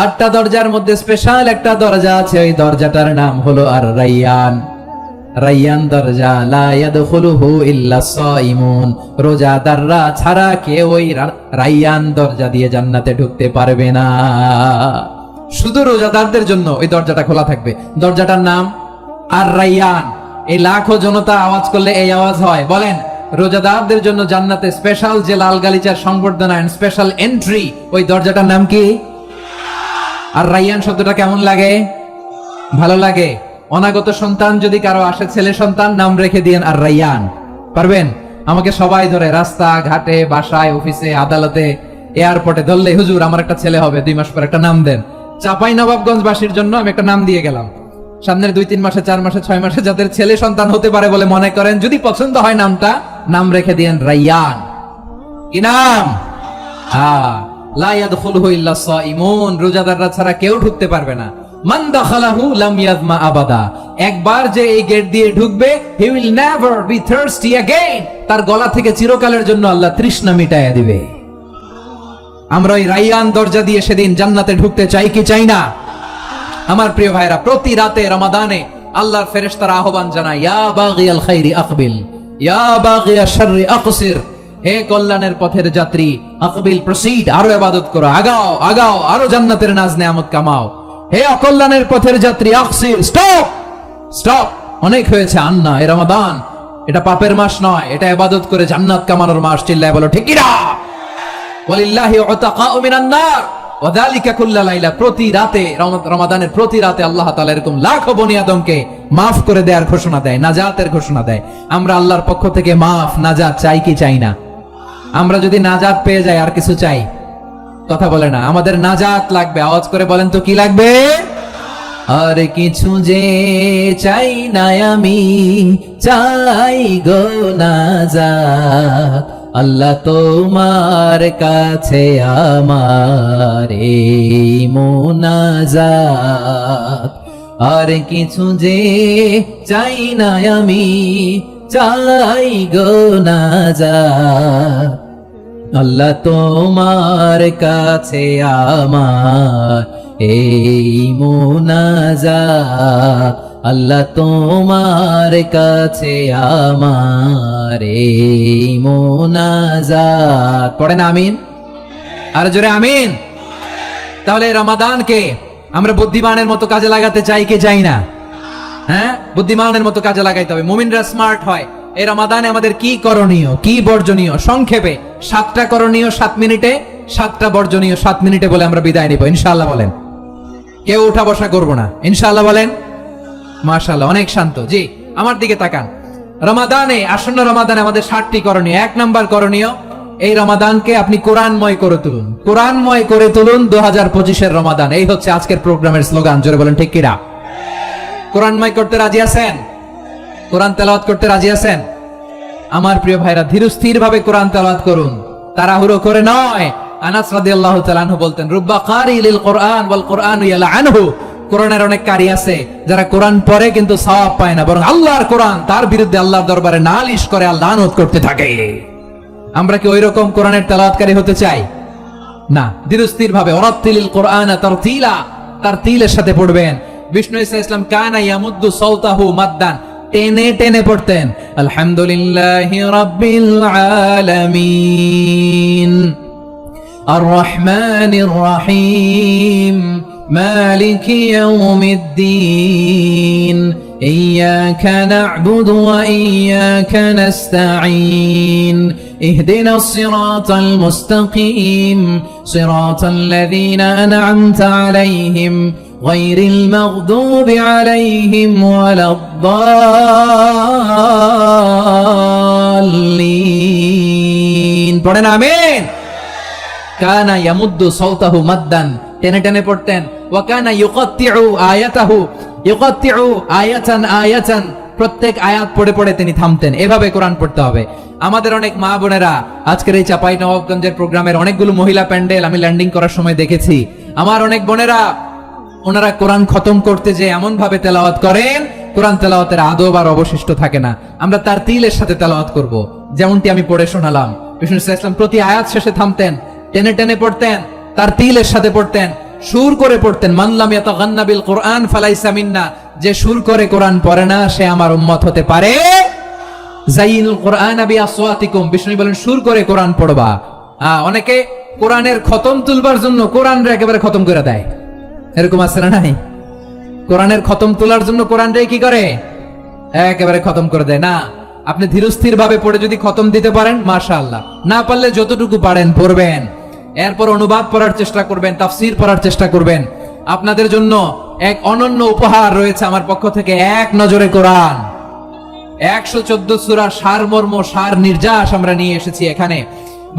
8টা দরজার মধ্যে স্পেশাল একটা দরজা আছে, ওই দরজাটার নাম হলো আর-রায়্যান। রায়্যান দরজা, লা ইয়াদখুলুহু ইল্লা সাইমুন, রোজাদাররা ছাড়া কেউ ওই রায়্যান দরজা দিয়ে জান্নাতে ঢুকতে পারবে না। শুধু রোজাদারদের জন্য ওই দরজাটা খোলা থাকবে। দরজাটার নাম আর-রায়্যান। এই লাখো জনতা আওয়াজ করলে এই আওয়াজ হয়। বলেন, রোজাদারদের জন্য জান্নাতে স্পেশাল যে লাল গালিচার সংবর্ধনা এন্ড স্পেশাল এন্ট্রি, ওই দরজাটার নাম কি? আর রায়্যান শব্দটা কেমন লাগে? ভালো লাগে। অনাগত সন্তান যদি কারো আসে, ছেলে সন্তান, নাম রেখে দিয়েন আর রায়্যান। পারবেন? আমাকে সবাই ধরে রাস্তা ঘাটে, বাসায়, অফিসে, আদালতে, এয়ারপোর্টে ধরলে, হুজুর আমার একটা ছেলে হবে 2 মাস পর, একটা নাম দেন। চাপাই নবাবগঞ্জ বাসীর জন্য আমি একটা নাম দিয়ে গেলাম। সামনের 2-3 মাসে, 4 মাসে, 6 মাসে যাদের ছেলে সন্তান হতে পারে বলে মনে করেন, যদি পছন্দ হয় নামটা, নাম রেখে দিয়েন রায়্যান। কি নাম? লা ইয়াদখুলুহু ইল্লা সাইমুন, রোজাদাররা ছাড়া কেউ ঢুকতে পারবে না। মান দাখালাহু লাম ইয়াযমা আবাদা, একবার যে এই গেট দিয়ে ঢুকবে, he will never be thirsty again, তার গলা থেকে চিরকালের জন্য আল্লাহ তৃষ্ণা মিটায়া দিবে। আমরা ওই রায়্যান দরজা দিয়ে সেদিন জান্নাতে ঢুকতে চাই কি চাই না? আমার প্রিয় ভাইরা, প্রতি রাতে রমাদানে আল্লাহর ফেরেশতারা আহ্বান জানায়, ইয়া বাগিয়াল খাইরি আকবিল, ইয়া বাগিয়াশ শাররি আকসির, হে কল্যাণের পথের যাত্রী, আকবিল, প্রসিড, আরো ইবাদত করো, আগাও আগাও, আরো জান্নাতের নাজ নেয়ামত কামাও। হে অকল্যাণের পথের যাত্রী, আকসির, স্টপ স্টপ, অনেক হয়েছে। আন্না, এ রমাদান, এটা পাপের মাস নয়, এটা ইবাদত করে জান্নাত কামানোর মাস। চিল্লায় বলো ঠিক কিনা? ওয়ালিল্লাহি উতাকাউ মিনান নার ওয়া যালিকা কুল্লা লাইলা। প্রতি রাতে, রমাদানের প্রতি রাতে আল্লাহ তাআলা এরকম লাখো বনি আদমকে মাফ করে দেওয়ার ঘোষণা দেয়, নাজাতের ঘোষণা দেয়। আমরা আল্লাহর পক্ষ থেকে মাফ, নাজাত চাই কি চাই না? আমরা যদি নাজাত পেয়ে যাই আর কিছু চাই? কথা বলে না। আমাদের নাজাত লাগবে। আওয়াজ করে বলেন তো কি লাগবে? আর কিছু যে চাই না আমি, চাই গো নাজাত। আল্লাহ তোমার কাছে আমার এই মুনাজাত। আর কিছু যে চাই না আমি, চাই গো নাজাত। আল্লাহ তোমার কাছে আমার এই মুনাজাত। আল্লাহ তোমার কাছে আমার এই মুনাজাত। পড়েন আমিন, আর জোরে আমিন। তাহলে রমাদানকে আমরা বুদ্ধিমানের মতো কাজে লাগাতে চাই কি চাই না? হ্যাঁ, বুদ্ধিমানের মতো কাজে লাগাইতে হবে। মুমিনরা স্মার্ট হয়। এই রমাদানে আমাদের কি করণীয়, কি বর্জনীয়, সংক্ষেপে 7টা করণীয় 7 মিনিটে, 7টা বর্জনীয় 7 মিনিটে বলে আমরা বিদায় নিব ইনশাআল্লাহ। বলেন, কেউ উঠা বসা করবো না ইনশাআল্লাহ। বলেন মাশাআল্লাহ, অনেক শান্ত। জি, আমার দিকে তাকান। রমাদানে, আসন্ন রমাদানে আমাদের 7টি করণীয়। 1 নাম্বার করণীয়, এই রমাদানকে আপনি কোরআনময় করে তুলুন। কোরআনময় করে তুলুন 2025-এর রমাদান। এই হচ্ছে আজকের প্রোগ্রামের স্লোগান। জোরে বলেন ঠিক কিনা? কোরআনময় করতে রাজি আছেন? কোরআন তেলাওয়াত করতে রাজি আছেন? আমার প্রিয় ভাইরা, ধীরস্থির ভাবে কোরআন তেলাওয়াত করুন, তাড়াহুড়ো করে নয়। আনাস রাদিয়াল্লাহু তাআলা আনহু বলতেন, রুব্বা কারি লিল কোরআন ওয়াল কোরআনু ইয়ালআনহু। কোরআনের অনেক কারি আছে যারা কোরআন পড়ে কিন্তু সওয়াব পায় না, বরং আল্লাহর কোরআন তার বিরুদ্ধে আল্লাহর দরবারে নালিশ করে আর লানত করতে থাকে। আমরা কি ওই রকম কোরআনের তেলাওয়াতকারী হতে চাই? না। ধীরস্থির ভাবে, ওয়ারাত্তিলিল কোরআনা তারতিলা, তারতিলের সাথে পড়বেন। বিষ্ণু ঈসা ইসলাম কানা ইয়ামুদ্দু সাওতাহু মাদ্দান, টেনে টেনে পড়তেন। আলহামদুলিল্লাহি রাব্বিল আলামিন আর রহমানির রহিম মালিকি ইয়াউমিদ্দিন ইয়্যাকা না'বুদু ওয়া ইয়্যাকা নাস্তাঈন ইহদিনাস সিরাতাল মুস্তাকিম সিরাতাল লাযীনা আন'আমতা আলাইহিম গায়রিল মাগদুবি আলাইহিম ওয়ালাদ-দাল্লিন। পড়েন আমিন। কানা ইয়ামুদ্দু সাওতাহু মাদ্দান, টেনে টেনে পড়তেন। ওয়া কানা ইউকাত্তিউ আয়াতাহু, ইউকাত্তিউ আয়াতান আয়াতান, প্রত্যেক আয়াত পড়ে পড়ে তিনি থামতেন। এভাবে কোরআন পড়তে হবে। আমাদের অনেক মা বোনেরা, আজকের এই চাঁপাইনবাবগঞ্জের প্রোগ্রামের অনেকগুলো মহিলা প্যান্ডেল আমি ল্যান্ডিং করার সময় দেখেছি। আমার অনেক বোনেরা, ওনারা কোরআন খতম করতে যে এমন ভাবে তেলাওয়াত করেন, কোরআন তেলাওয়াতের আদব আর অবশিষ্ট থাকে না। আমরা তার তিলের সাথে তেলাওয়াত করব, যেমনটি আমি পড়ে শোনালাম। বিষ্ণু ইসলাম প্রতি আয়াত শেষে থামতেন, টেনে টেনে পড়তেন, তার তিলের সাথে পড়তেন, সুর করে পড়তেন। মান লাম ইয়াতাগান্না বিল কোরআন ফালাইসা মিন্না, যে সুর করে কোরআন পড়ে না সে আমার উম্মত হতে পারে। যাইনুল কোরআন বিআসওয়াতিকুম, বিষ্ণু বলেন সুর করে কোরআন পড়বা। অনেকে কোরআনের খতম তুলবার জন্য কোরআনরে একেবারে খতম করে দেয়, এরকম আছে না নাই? কোরআনের খতম তোলার জন্য কোরআনটাই কি করে, একেবারে খতম করে দেয়। না, আপনি ধীরস্থির ভাবে পড়ে যদি খতম দিতে পারেন মাশাআল্লাহ, না পারলে যতটুকু পারেন পড়বেন, এরপর অনুবাদ পড়ার চেষ্টা করবেন, তাফসীর পড়ার চেষ্টা করবেন। আপনাদের জন্য এক অনন্য উপহার রয়েছে আমার পক্ষ থেকে, এক নজরে কোরআন। 114 সূরার সারমর্ম, সার নির্যাস আমরা নিয়ে এসেছি এখানে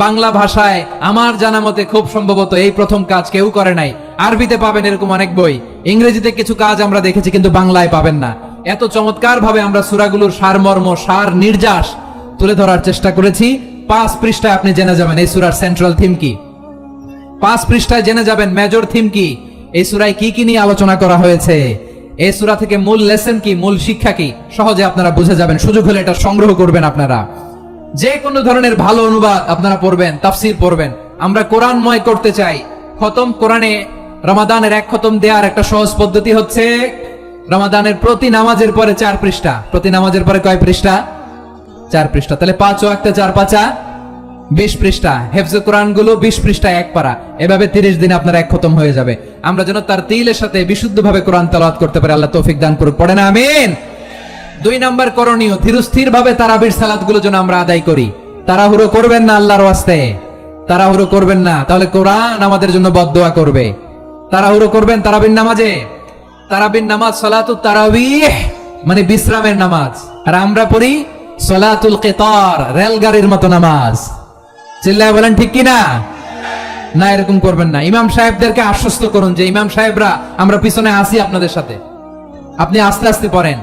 বাংলা ভাষায়। আমার জানা মতে খুব সম্ভবত এই প্রথম কাজ কেউ করে নাই। আরবিতে পাবেন এরকম অনেক বই, ইংরেজিতে কিছু কাজ আমরা দেখেছি, কিন্তু বাংলায় পাবেন না। এত চমৎকার ভাবে আমরা সূরাগুলোর সারমর্ম, সার নির্যাস তুলে ধরার চেষ্টা করেছি। 5 পৃষ্ঠায় আপনি জেনে যাবেন এই সূরার সেন্ট্রাল থিম কি। 5 পৃষ্ঠায় জেনে যাবেন মেজর থিম কি, এই সূরায় কি কি নিয়ে আলোচনা করা হয়েছে, এই সূরা থেকে মূল লেসন কি, মূল শিক্ষা কি, সহজে আপনারা বুঝে যাবেন। সুযোগ হলে এটা সংগ্রহ করবেন আপনারা। যে কোনো ধরনের ভালো অনুবাদ আপনারা পড়বেন, তাফসীর পড়বেন। আমরা কোরআনময় করতে চাই। খতম কোরআনে রমাদানের 1 খতম দেওয়ার একটা সহজ পদ্ধতি হচ্ছে, রমাদানের প্রতি নামাজের পরে 4 পৃষ্ঠা। প্রতি নামাজের পরে কয় পৃষ্ঠা? 4 পৃষ্ঠা। তাহলে 5 ওয়াক্তে 4 পাঁচা 20 পৃষ্ঠা হেফজে কোরআন গুলো 20 পৃষ্ঠা এক পারা, এভাবে 30 দিনে আপনার এক খতম হয়ে যাবে। আমরা যেন তার তিলের সাথে বিশুদ্ধভাবে কোরআন তেলাওয়াত করতে পারি, আল্লাহ তৌফিক দান করুক। পড়েন আমিন। 2 নাম্বার করণীয়, ধীরস্থির ভাবে তারাবির সালাত গুলো যেন আমরা আদায় করি। তাড়াহুড়ো করবেন না আল্লাহর ওয়াস্তে, তাড়াহুড়ো করবেন না, তাহলে কোরআন আমাদের জন্য বদদোয়া করবে। তাড়াহুড়ো করবেন তারাবির নামাজে। তারাবির নামাজ সালাতুত তারাবিহ মানে বিশ্রামের নামাজ, আর আমরা পড়ি সালাতুল কিতার, রেলগাড়ির মতো নামাজ। চিল্লায় বলেন ঠিক কিনা? না, এরকম করবেন না। ইমাম সাহেবদেরকে আশ্বস্ত করুন যে ইমাম সাহেবরা আমরা পিছনে আসি আপনাদের সাথে, আপনি আস্তে আস্তে পড়েন,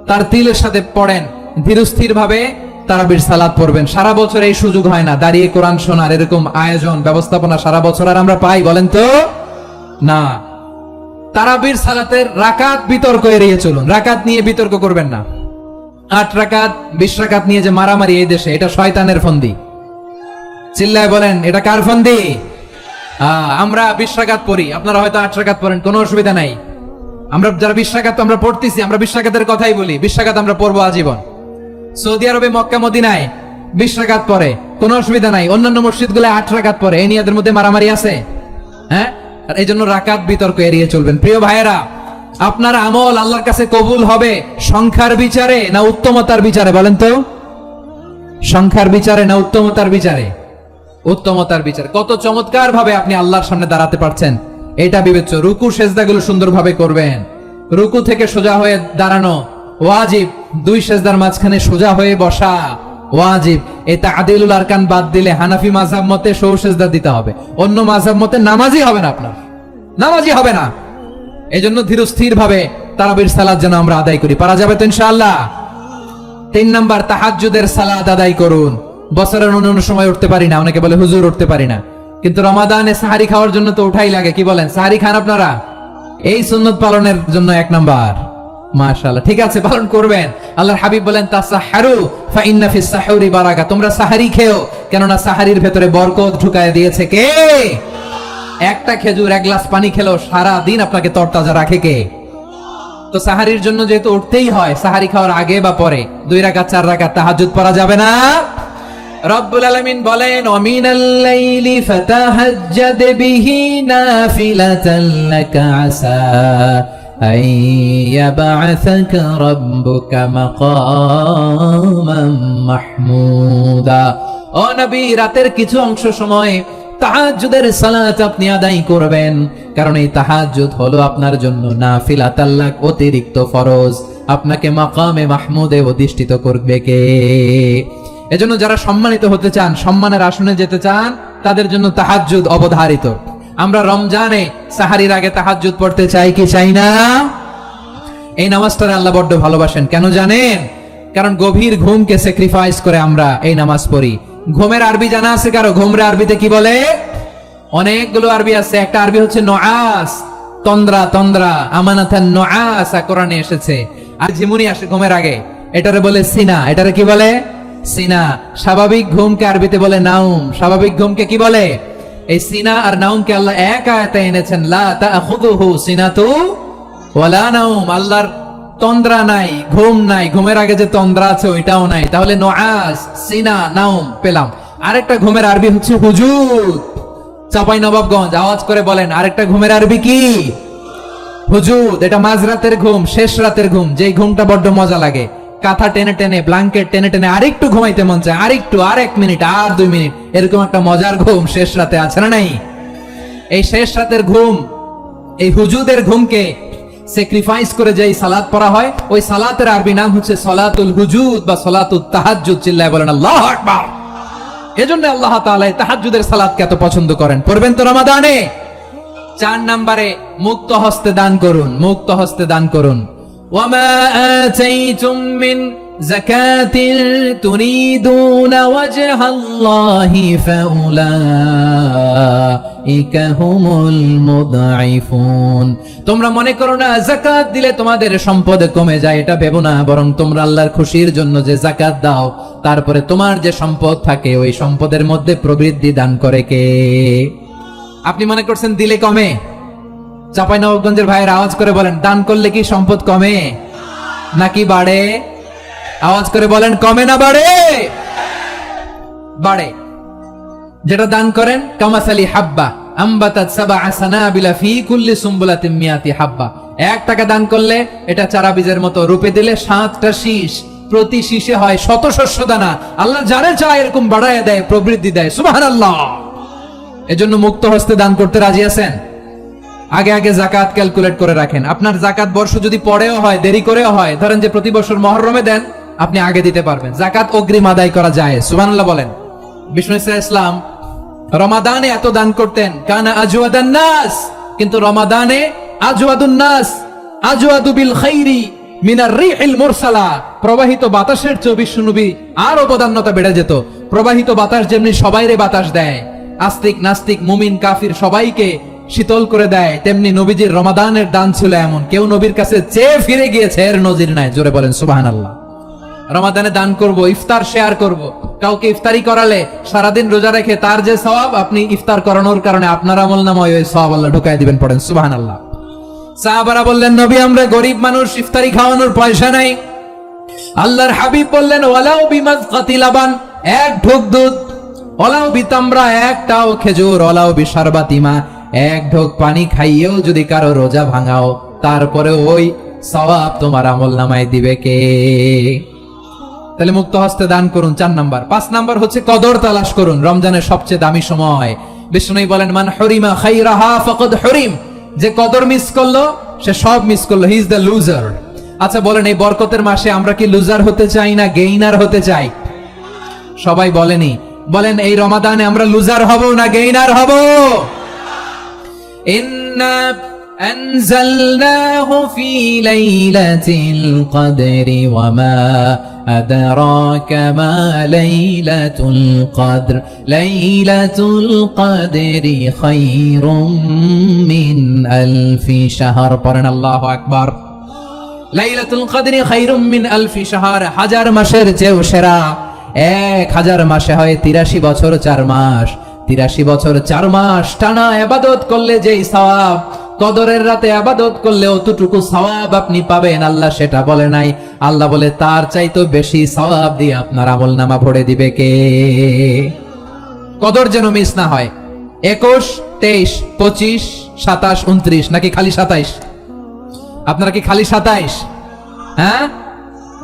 তার তিলের সাথে পড়েন, ধীরস্থির ভাবে তারাবির সালাত পড়বেন। সারা বছর এই সুযোগ হয় না দাঁড়িয়ে কোরআন শোনার, এরকম আয়োজন ব্যবস্থাপনা সারা বছর আর আমরা পাই বলেন তো না। তারাবির সালাতের রাকাত বিতর্ক এড়িয়ে চলুন, রাকাত নিয়ে বিতর্ক করবেন না। 8 রাকাত 20 রাকাত নিয়ে যে মারামারি এই দেশে, এটা শয়তানের ফন্দি। চিল্লায় বলেন এটা কার ফন্দি? আমরা 20 রাকাত পড়ি, আপনারা হয়তো 8 রাকাত পড়েন, কোনো অসুবিধা নাই। আমরা যারা 20 রাকাত আমরা পড়তেছি, আমরা 20 রাকাতের কথাই বলি, 20 রাকাত আমরা পড়বো আজীবন। সৌদি আরবে মক্কা মদিনায় 20 রাকাত পড়ে, কোনো অসুবিধা নাই। অন্যান্য মসজিদ গুলো 8 রাকাত পড়ে, এই নিয়ে এদের মধ্যে মারামারি আছে? হ্যাঁ, আর এই জন্য রাকাত বিতর্ক এড়িয়ে চলবেন। প্রিয় ভাইয়েরা, আপনার আমল আল্লাহর কাছে কবুল হবে সংখ্যার বিচারে না উত্তমতার বিচারে বলেন তো? সংখ্যার বিচারে না উত্তমতার বিচারে? উত্তমতার বিচারে। কত চমৎকার ভাবে আপনি আল্লাহর সামনে দাঁড়াতে পারছেন এটা বিবেচ্য। রুকু সেজদাগুলো সুন্দরভাবে করবেন, রুকু থেকে সোজা হয়ে দাঁড়ানো ওয়াজিব, 2 সেজদার মাঝখানে সোজা হয়ে বসা ওয়াজিব। এই তা'দিলুল আরকান বাদ দিলে হানাফি মাযহাব মতে সৌ সেজদা দিতে হবে, অন্য মাযহাব মতে নামাজই হবে না, আপনার নামাজই হবে না। এজন্য ধীরস্থির ভাবে তারাবির সালাত যেন আমরা আদায় করি। পারা যাবে তো ইনশাআল্লাহ? 3 নাম্বার, তাহাজ্জুদের সালাত আদায় করুন। বছরের অন্য সময় উঠতে পারি না, অনেকে বলে হুজুর উঠতে পারি না, কিন্তু রমাদানে সাহারি খাওয়ার জন্য তো উঠাই লাগে। কি বলেন, সাহারি খান আপনারা? এই সুন্নত পালনের জন্য 1 নাম্বার। মাশাআল্লাহ, ঠিক আছে, পালন করবেন। আল্লাহর হাবিব বলেন তাসাহহারু ফা ইন্না ফিস সাহুরি বারাকা, তোমরা সাহারি খেও, কেননা সাহারির ভেতরে বরকত ঢুকায় দিয়েছে কে? একটা খেজুর 1 গ্লাস পানি খেলেও সারা দিন আপনাকে তরতাজা রাখে কে? তো সাহারির জন্য যেহেতু উঠতেই হয়, সাহারি খাওয়ার আগে বা পরে 2 রাকাত 4 রাকাত তাহাজ্জুদ পড়া যাবে না? রব্বুল আলামিন বলেন ওয়ামিনাল লাইলি ফাতাহাজ্জাদ বিহি নাফিলাতান লাকা আসা আন ইয়াবআসাকা রাব্বুকা মাকামান মাহমুদা। ও নবী, রাতের কিছু অংশ সময় তাহাজ্জুদের সালাত আপনি আদায় করবেন, কারণ এই তাহাজ্জুদ হলো আপনার জন্য নাফিলাতাল লাক, অতিরিক্ত ফরজ। আপনাকে মাকামে মাহমুদে অধিষ্ঠিত করবে কে? এজন্য যারা সম্মানিত হতে চান, সম্মানের আসনে যেতে চান, তাদের জন্য তাহাজ্জুদ অবধারিত। আমরা রমজানে সাহারির আগে তাহাজ্জুদ পড়তে চাই কি চাই না? এই নামাজটা আল্লাহ বড্ড ভালোবাসেন, কেন জানেন? কারণ গভীর ঘুমকে স্যাক্রিফাইস করে আমরা এই নামাজ পড়ি। ঘুমের আরবি জানা আছে কারো? ঘুমরে আরবিতে কি বলে? অনেকগুলো আরবি আছে। একটা আরবি হচ্ছে নুআস, তন্দ্রা, তন্দ্রা, আমানাতান নুআস কোরআনে এসেছে। আর ঝিমুনি আসে ঘুমের আগে, এটারে বলে সিনা। এটারে কি বলে? সিনা। স্বাভাবিক ঘুমকে আরবিতে বলে নাউম। স্বাভাবিক ঘুমকে কি বলে? এই সিনা আর নাউমকে আল্লাহ এক আয়াতে এনেছেন, লা তাখুযুহু সিনাতু ওয়ালা নাউম। আল্লাহর তন্দ্রা নাই, ঘুম নাই, ঘুমের আগে যে তন্দ্রা আছে ওইটাও নাই। তাহলে নুআস, সিনা, নাউম পেলাম। আরেকটা ঘুমের আরবি হচ্ছে হুজুদ। চাঁপাইনবাবগঞ্জ আওয়াজ করে বলেন, আরেকটা ঘুমের আরবি কি? হুজুদ। এটা মাঝরাতের ঘুম, শেষ রাতের ঘুম, যেই ঘুমটা বড্ড মজা লাগে। কাঁথা টেনে টেনে, ব্ল্যাঙ্কেট টেনে টেনে আরেকটু ঘুমাইতে মন চায়, আরেকটু, আর 1 মিনিট, আর 2 মিনিট, এরকম একটা মজার ঘুম শেষ রাতে আছে না নাই? এই শেষ রাতের ঘুম, এই হুজুদের ঘুমকে স্যাক্রিফাইস করে যেই সালাত পড়া হয়, ওই সালাতের আরবি নাম হচ্ছে সালাতুল হুজুদ বা সালাতুত তাহাজ্জুদ। চিল্লায় বলেন আল্লাহু আকবার। এজন্য আল্লাহ তাআলা তাহাজ্জুদের সালাতকে এত পছন্দ করেন। পড়বেন তো রমাদানে? 4 নম্বরে মুক্ত হস্তে দান করুন, মুক্ত হস্তে দান করুন। ওয়ামা আতাইতুম মিন যাকাতিন তুরিদুনা ওয়াজহাল্লাহি ফাউলাইকা হুমুল মুদঈফুন। তোমরা মনে করো না যাকাত দিলে তোমাদের সম্পদ কমে যায়, এটা ভেবো না, বরং তোমরা আল্লাহর খুশির জন্য যে যাকাত দাও, তারপরে তোমার যে সম্পদ থাকে ওই সম্পদের মধ্যে প্রবৃদ্ধি দান করে কে? আপনি মনে করছেন দিলে কমে? চাঁপাইনবাবগঞ্জের ভাইয়ের আওয়াজ করে বলেন, দান করলে কি সম্পদ কমে নাকি বাড়ে? আওয়াজ করে বলেন, কমে না বাড়ে? বাড়ে। যেটা দান করেন কামাসালি হাব্বা আম্বাতাত সাবআ সানাবিলা ফি কুল্লি সুম্বুলাতিন মিয়াতি হাব্বা। 1 টাকা দান করলে এটা চারা বীজের মতো রূপে দিলে 7টা শীষ, প্রতি শীষে হয় শত শস্য দানা। আল্লাহ যারে চায় এরকম বাড়ায় দেয়, প্রবৃদ্ধি দেয়। সুবহানাল্লাহ। এজন্য মুক্ত হস্তে দান করতে রাজি আছেন? আগে আগে যাকাত ক্যালকুলেট করে রাখেন। আপনার যাকাত বর্ষ যদি পরেও হয়, দেরি করেও হয়, ধরেন যে প্রতি বছর মুহররমে দেন, আপনি আগে দিতে পারবেন। যাকাত অগ্রিম আদায় করা যায়। সুবহানাল্লাহ বলেন। বিষ্ণু ইসলাম রমাদানে এত দান করতেন, কানা আজওয়াদান নাস, কিন্তু রমাদানে আজওয়াদুন নাস আজওয়াদু বিল খাইরি মিনার রিহিল মুরসালা, প্রবাহিত বাতাসের চেয়ে বিষ্ণু নবী আর অবদান্যতা বেড়ে যেত। প্রবাহিত বাতাস যেমনি সবাইরে বাতাস দেয়, আস্তিক নাস্তিক মুমিন কাফির সবাইকে শীতল করে দেয়, তেমনি নবীজির রমাদানের দান ছিল এমন, কেউ নবীর কাছে চেয়ে ফিরে গিয়েছে এর নজির নাই। জোরে বলেন সুবহানাল্লাহ। রমাদানে দান করব, ইফতার শেয়ার করব। কাউকে ইফতারি করালে সারাদিন রোজা রেখে তার যে সওয়াব, আপনি ইফতার করানোর কারণে আপনার আমলনামায় ওই সওয়াব আল্লাহ ঢুকায় দিবেন। পড়েন সুবহানাল্লাহ। সাহাবারা বললেন, নবী আমরা গরিব মানুষ, ইফতারি খাওয়ানোর পয়সা নাই। আল্লাহর হাবিব বললেন, ওয়ালাউ বিমাজকাতি লাবান, 1 ঢোক দুধ, ওয়ালাউ বিতামরা, 1টাও খেজুর, ওয়ালাউ বিশারবাতিমা, 1 ঢোক পানি খাইয়েও যদি কারো রোজা ভাঙাও, তারপরে ওই সওয়াব তোমার আমলনামায় দিবে কে? তাহলে মুক্ত হস্তে দান করুন, 4 নাম্বার। 5 নাম্বার হচ্ছে কদর তালাশ করুন, রমজানের সবচেয়ে দামি সময়। বিষ্ণু বলেন, মান হরিমা খাইরাহা ফাকাদ হরিম, যে কদর মিস করলো সে সব মিস করলো, হি ইজ দ্য লুজার। আচ্ছা বলেন, এই বরকতের মাসে আমরা কি লুজার হতে চাই না গেইনার হতে চাই? সবাই বলেনি, বলেন এই রমাদানে আমরা লুজার হব না গেইনার হব? ইন্না أنزلناه في ليلة القدر وما أدراك ما ليلة القدر ليلة القدر خير من ألف شهر পড়েন আল্লাহু আকবার। লাইলাতুল কদরি খায়রুম মিন আলফি শাহর, 1000 মাসের চেয়েও সেরা। 1000 মাসে হয় 83 বছর 4 মাস। 83 বছর 4 মাস টানা ইবাদত করলে যেই সওয়াব, কদরের রাতে ইবাদত করলে অতটুকু সওয়াব আপনি পাবেন, আল্লাহ সেটা বলে নাই। আল্লাহ বলে তার চাইতো বেশি সওয়াব দিয়ে আপনার আমলনামা ভরে দিবে কে? কদর যেন মিস না হয়। 21, 23, 25, 27, 29 নাকি খালি 27? আপনারা কি খালি 27? হ্যাঁ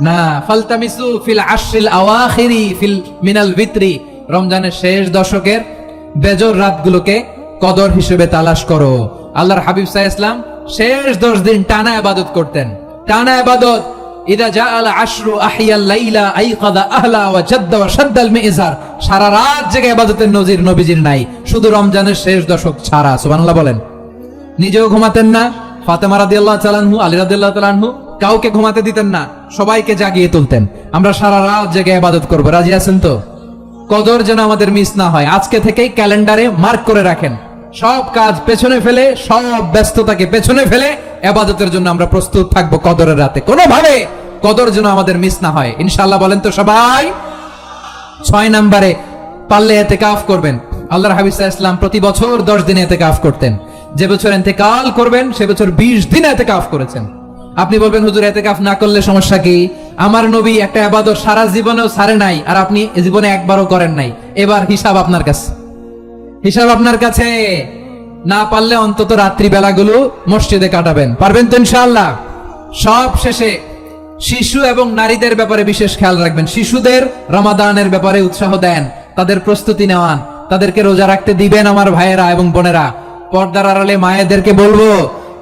না, ফালতামিসু ফিল আশরিল আওয়াখিরি ফিল মিনাল ভিতরি, রমজানের শেষ দশকের বেজর রাতগুলোকে কদর হিসেবে তালাশ করো। আল্লাহর হাবিব সাল্লাল্লাহু আলাইহি ওয়াসাল্লাম শেষ 10 দিন টানা ইবাদত করতেন, টানা ইবাদত। ইদা জাআল আশরু আহিয়াল লাইলা আইকাদা আহলা ওয়া জাদ্দা ওয়া শাদ্দাল মিজার, সারা রাত জেগে ইবাদতের নজির নবীজির নাই, শুধু রমজানের শেষ দশক ছাড়া। সুবহানাল্লাহ বলেন। নিজেও ঘুমাতেন না, ফাতেমা রাদিয়াল্লাহু তাআলা আনহু, আলী রাদিয়াল্লাহু তাআলা আনহু কাউকে ঘুমাতে দিতেন না, সবাইকে জাগিয়ে তুলতেন। আমরা সারা রাত জেগে ইবাদত করব, রাজি আছেন তো? কদর যেন আমাদের মিস না হয়। আজকে থেকেই ক্যালেন্ডারে মার্ক করে রাখেন, সব কাজ পেছনে ফেলে, সব ব্যস্ততাকে পেছনে ফেলে ইবাদতের জন্য আমরা প্রস্তুত থাকবো কদরের রাতে। কোনোভাবে কদর যেন আমাদের মিস না হয়, ইনশাআল্লাহ। বলেন তো সবাই। 6 নম্বরে পারলে ইতিকাফ করবেন। আল্লাহর হাবিব সাল্লাল্লাহু আলাইহি ওয়াসাল্লাম প্রতি বছর 10 দিন ইতিকাফ করতেন। যে বছর ইন্তেকাল করবেন সে বছর 20 দিন ইতিকাফ করেছেন। আপনি বলবেন, হুজুর ইতিকাফ না করলে সমস্যা কি? আমার নবী একটা ইবাদত সারা জীবনেও ছাড়ে নাই, আর আপনি জীবনে একবারও করেন নাই। এবার হিসাব আপনার কাছে, হিসাব আপনার কাছে। না পারলে অন্তত রাত্রি বেলাগুলো মসজিদে কাটাবেন, পারবেন তো ইনশাআল্লাহ? সব শেষে শিশু এবং নারীদের ব্যাপারে বিশেষ খেয়াল রাখবেন। শিশুদের রমাদানের ব্যাপারে উৎসাহ দেন, তাদের প্রস্তুতি নেওয়ান, তাদেরকে রোজা রাখতে দিবেন। আমার ভাইয়েরা এবং বোনেরা, পর্দার আড়ালে মায়েদেরকে বলবো,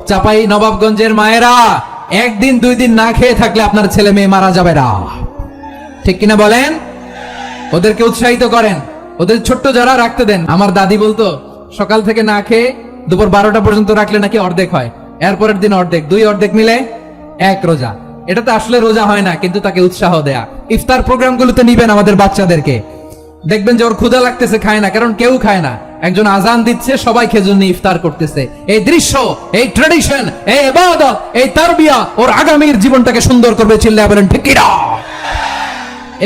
চাপাই নবাবগঞ্জের মায়েরা, 1 দিন 2 দিন না খেয়ে থাকলে আপনার ছেলে মেয়ে মারা যাবে না, ঠিক কিনা বলেন? ওদেরকে উৎসাহিত করেন, ওদের ছোট্ট যারা রাখতে দেন। আমার দাদি বলতো, সকাল থেকে না খেয়ে দুপুর 12টা পর্যন্ত রাখলে নাকি অর্ধেক হয়, এরপরের দিন অর্ধেক, 2 অর্ধেক মিলে 1 রোজা। এটা তো আসলে রোজা হয় না, কিন্তু তাকে উৎসাহ দেয়া। ইফতার প্রোগ্রামগুলোতে নিবেন আমাদের বাচ্চাদেরকে, দেখবেন যে ওর ক্ষুধা লাগতেছে, খায় না, কারণ কেউ খায় না। একজন আজান দিচ্ছে, সবাই খেজুর নিয়ে ইফতার করতেছে। এই দৃশ্য, এই ট্রেডিশন, এই ইবাদত, এই তারবিয়া ওর আগামীর জীবনটাকে সুন্দর করবে। চিল্লায়া বলেন ঠিক কি না?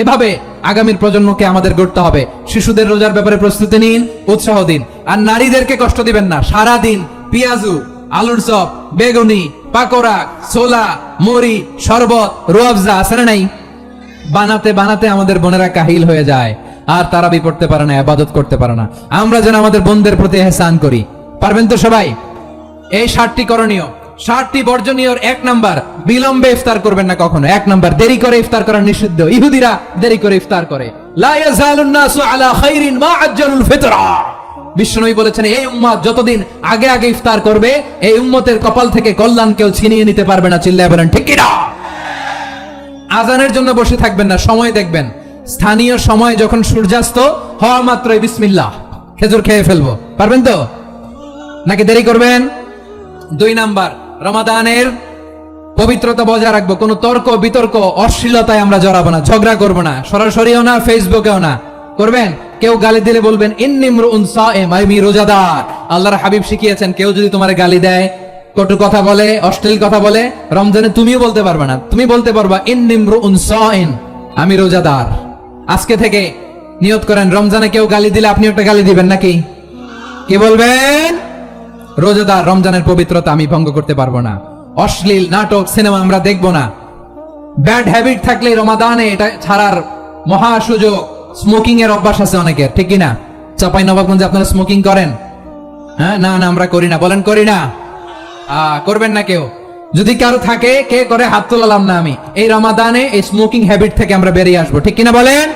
এভাবে আগামীর প্রজন্মকে আমাদের গড়তে হবে। শিশুদের রোজার ব্যাপারে প্রস্তুতি নিন, উৎসাহ দিন। আর নারীদেরকে কষ্ট দিবেন না। সারা দিন পেঁয়াজু, আলুর চপ, বেগুনি, পাকোড়া, ছোলা, মুড়ি, শরবত, রুয়াবজা আছে না নাই? বানাতে বানাতে আমাদের বোনেরা কাহিল হয়ে যায়। আর তারাবি পড়তে পারে না, ইবাদত করতে পারে না। আমরা যেন আমাদের বোনদের প্রতি ইহসান করি। পারবেন তো সবাই? এই 60টি করণীয়, 60টি বর্জনীয়। 1 নাম্বার, বিলম্বে ইফতার করবেন না কখনো। 1 নাম্বার, দেরি করে ইফতার করা নিষিদ্ধ। ইহুদিরা দেরি করে ইফতার করে। লা ইয়াজালুন নাসু আলা খাইরিন মা আজ্জালুল ফিতরা। বিশ্বনবী বলেছেন, এই উম্মত যতদিন আগে আগে ইফতার করবে, এই উম্মতের কপাল থেকে কল্যাণ কেউ ছিনিয়ে নিতে পারবে না। চিল্লায় বলেন ঠিক কি না? আজানের জন্য বসে থাকবেন না, সময় দেখবেন। স্থানীয় সময় যখন সূর্যাস্ত হওয়া মাত্রই বিসমিল্লাহ, খেজুর খেয়ে ফেলবো। পারবেন তো নাকি দেরি করবেন? 2 নাম্বার, রমাদানের পবিত্রতা বজায় রাখবো। কোনো তর্ক বিতর্ক অশ্লীলতায় আমরা জড়াবো না, ঝগড়া করবো না, সরাসরিও না, ফেসবুকেও না। করবেন? কেউ গালি দিলে বলবেন ইন্নিমরুন সায়েম, আমি রোজাদার। আল্লাহর হাবিব শিখিয়েছেন, কেউ যদি তোমার গালি দেয়, কটু কথা বলে, অশ্লীল কথা বলে, রমজানে তুমিও বলতে পারবে না। তুমি বলতে পারবা ইন্নিমরুন সায়েম, আমি রোজাদার। আজকে থেকে নিয়ত করেন, রমজানে কেউ গালি দিলে আপনি একটা গালি দিবেন নাকি? কি বলবেন? রোজাদার, রমজানের পবিত্রতা আমি ভঙ্গ করতে পারবো না। অশ্লীল নাটক সিনেমা আমরা দেখবো না। ব্যাড হ্যাবিট থাকলে রমাদানে এটা ছাড়ার মহা সুযোগ। স্মোকিং এর অভ্যাস আছে অনেকের, ঠিক কিনা? চাঁপাইনবাবগঞ্জে আপনারা স্মোকিং করেন? হ্যাঁ, না না আমরা করি না। বলেন করি না? করবেন না কেউ? যদি কারো থাকে, কে করে হাত তোলালাম না আমি। এই রমাদানে এই স্মোকিং হ্যাবিট থেকে আমরা বেরিয়ে আসবো, ঠিক কিনা বলেন?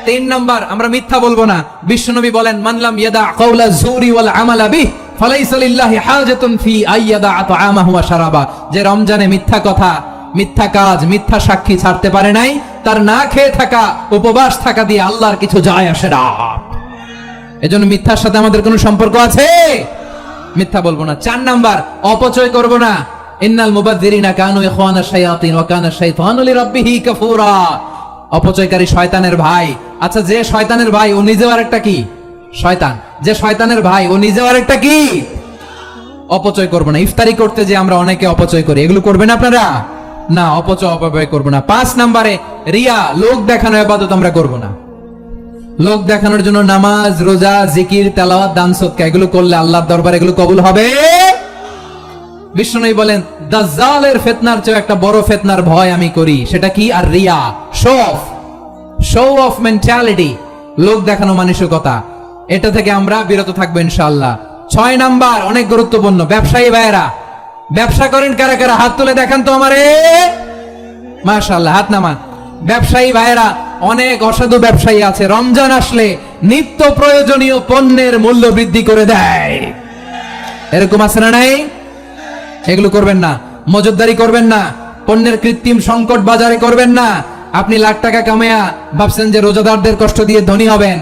3 নাম্বার, আমরা মিথ্যা বলবো না। বিশ্বনবী বলেন, মানলাম ইয়াদা কাওলা যুরি ওয়াল আমালা বিহি ফালাইসা লিল্লাহি হাজাতুন ফি আইয়াদা তাআমাহু ওয়া শারাবা। যে রমজানে মিথ্যা কথা, মিথ্যা কাজ, মিথ্যা সাক্ষী ছাড়তে পারে নাই, তার না খেয়ে থাকা, উপবাস থাকা দিয়ে আল্লাহর কিছু যায় আসে না। এজন্য মিথ্যার সাথে আমাদের কোনো সম্পর্ক আছে? মিথ্যা বলবো না। 4 নাম্বার, অপচয় করব না। ইন্নাল মুবাযযিরিনা কানু ইখওয়ানাশ শায়াতিন ওয়া কানা শাইতানু লিরাব্বিহি কাফুরা। অপচয়কারী শয়তানের ভাই। আচ্ছা, যে শয়তানের ভাই ও নিজেও আরেকটা কি? শয়তান। যে শয়তানের ভাই ও নিজেও আরেকটা কি? অপচয় করব না। ইফতারি করতে যে আমরা অনেকে অপচয় করি, এগুলো করবেন আপনারা? না, অপচয় করব না। 5 নাম্বারে, রিয়া, লোক দেখানো ইবাদত আমরা করব না। লোক দেখানোর জন্য নামাজ, রোজা, জিকির, তেলাওয়াত, দান সদকা এগুলো করলে আল্লাহর দরবারে এগুলো কবুল হবে? বিশ্বনবী বলেন, দাজ্জালের ফিতনার চেয়ে একটা বড় ফিতনার ভয় আমি করি। সেটা কি? আর রিয়া, শো অফ মেন্টালিটি, লোক দেখানো মানসিকতা। এটা থেকে আমরা বিরত থাকবো ইনশাআল্লাহ। 6 নাম্বার, অনেক গুরুত্বপূর্ণ। ব্যবসায়ী ভাইয়েরা, ব্যবসা করেন কারা কারা? হাত তুলে দেখান তো আমারে। মাশাআল্লাহ, হাত নামান। ব্যবসায়ী ভাইয়েরা, অনেক অসাধু ব্যবসায়ী আছে, রমজান আসলে নিত্য প্রয়োজনীয় পণ্যের মূল্য বৃদ্ধি করে দেয়। এরকম আছে না নাই? এগুলো করবেন না। মজুদদারি করবেন না। পণ্যের কৃত্রিম সংকট বাজারে করবেন না। আপনি লাখ টাকা কামায়া ভাবছেন যে রোজাদারদের কষ্ট দিয়ে ধনী হবেন।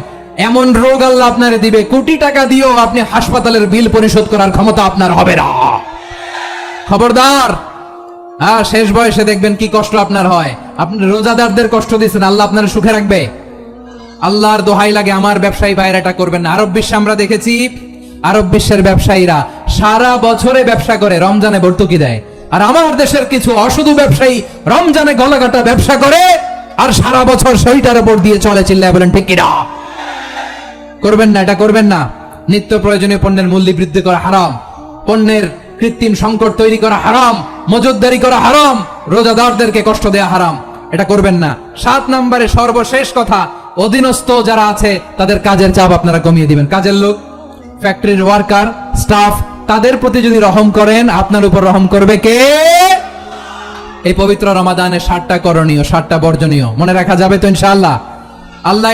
এমন রোগ আল্লাহ আপনারে দিবে, কোটি টাকা দিয়েও আপনি হাসপাতালের বিল পরিশোধ করার ক্ষমতা আপনার হবে না। খবরদার। শেষ বয়সে দেখবেন কি কষ্ট আপনার হয়। আপনি রোজাদারদের কষ্ট দিচ্ছেন, আল্লাহ আপনার সুখে রাখবে? আল্লাহর দোহাই লাগে, আমার ব্যবসায়ী ভাইরা এটা করবেন না। আরব বিশ্বে আমরা দেখেছি, আরব বিশ্বের ব্যবসায়ীরা সারা বছরে ব্যবসা করে, রমজানে ভর্তুকি দেয়। আর আমার দেশের কিছু অসাধু ব্যবসায়ী রমজানে গলাকাটা ব্যবসা করে আর সারা বছর সেইটার উপর দিয়ে চলে। চিল্লায় বলেন ঠিক কিনা? করবেন না, এটা করবেন না। নিত্য প্রয়োজনীয় পণ্যের মূল্য বৃদ্ধি করা হারাম। পণ্যের কৃত্রিম সংকট তৈরি করা হারাম। মজুদদারি করা হারাম। রোজাদারদেরকে কষ্ট দেয়া হারাম। এটা করবেন না। 7 নম্বরে সর্বশেষ কথা, অধীনস্থ যারা আছে তাদের কাজের চাপ আপনারা কমিয়ে দিবেন। কাজের লোক, ফ্যাক্টরির ওয়ার্কার, স্টাফ, তাদের প্রতি যদি রহম করেন, আপনার উপর রহম করবে কে? এই পবিত্র রমাদানে 7টা করণীয়, 7টা বর্জনীয় মনে রাখা যাবে তো ইনশাআল্লাহ? আল্লাহ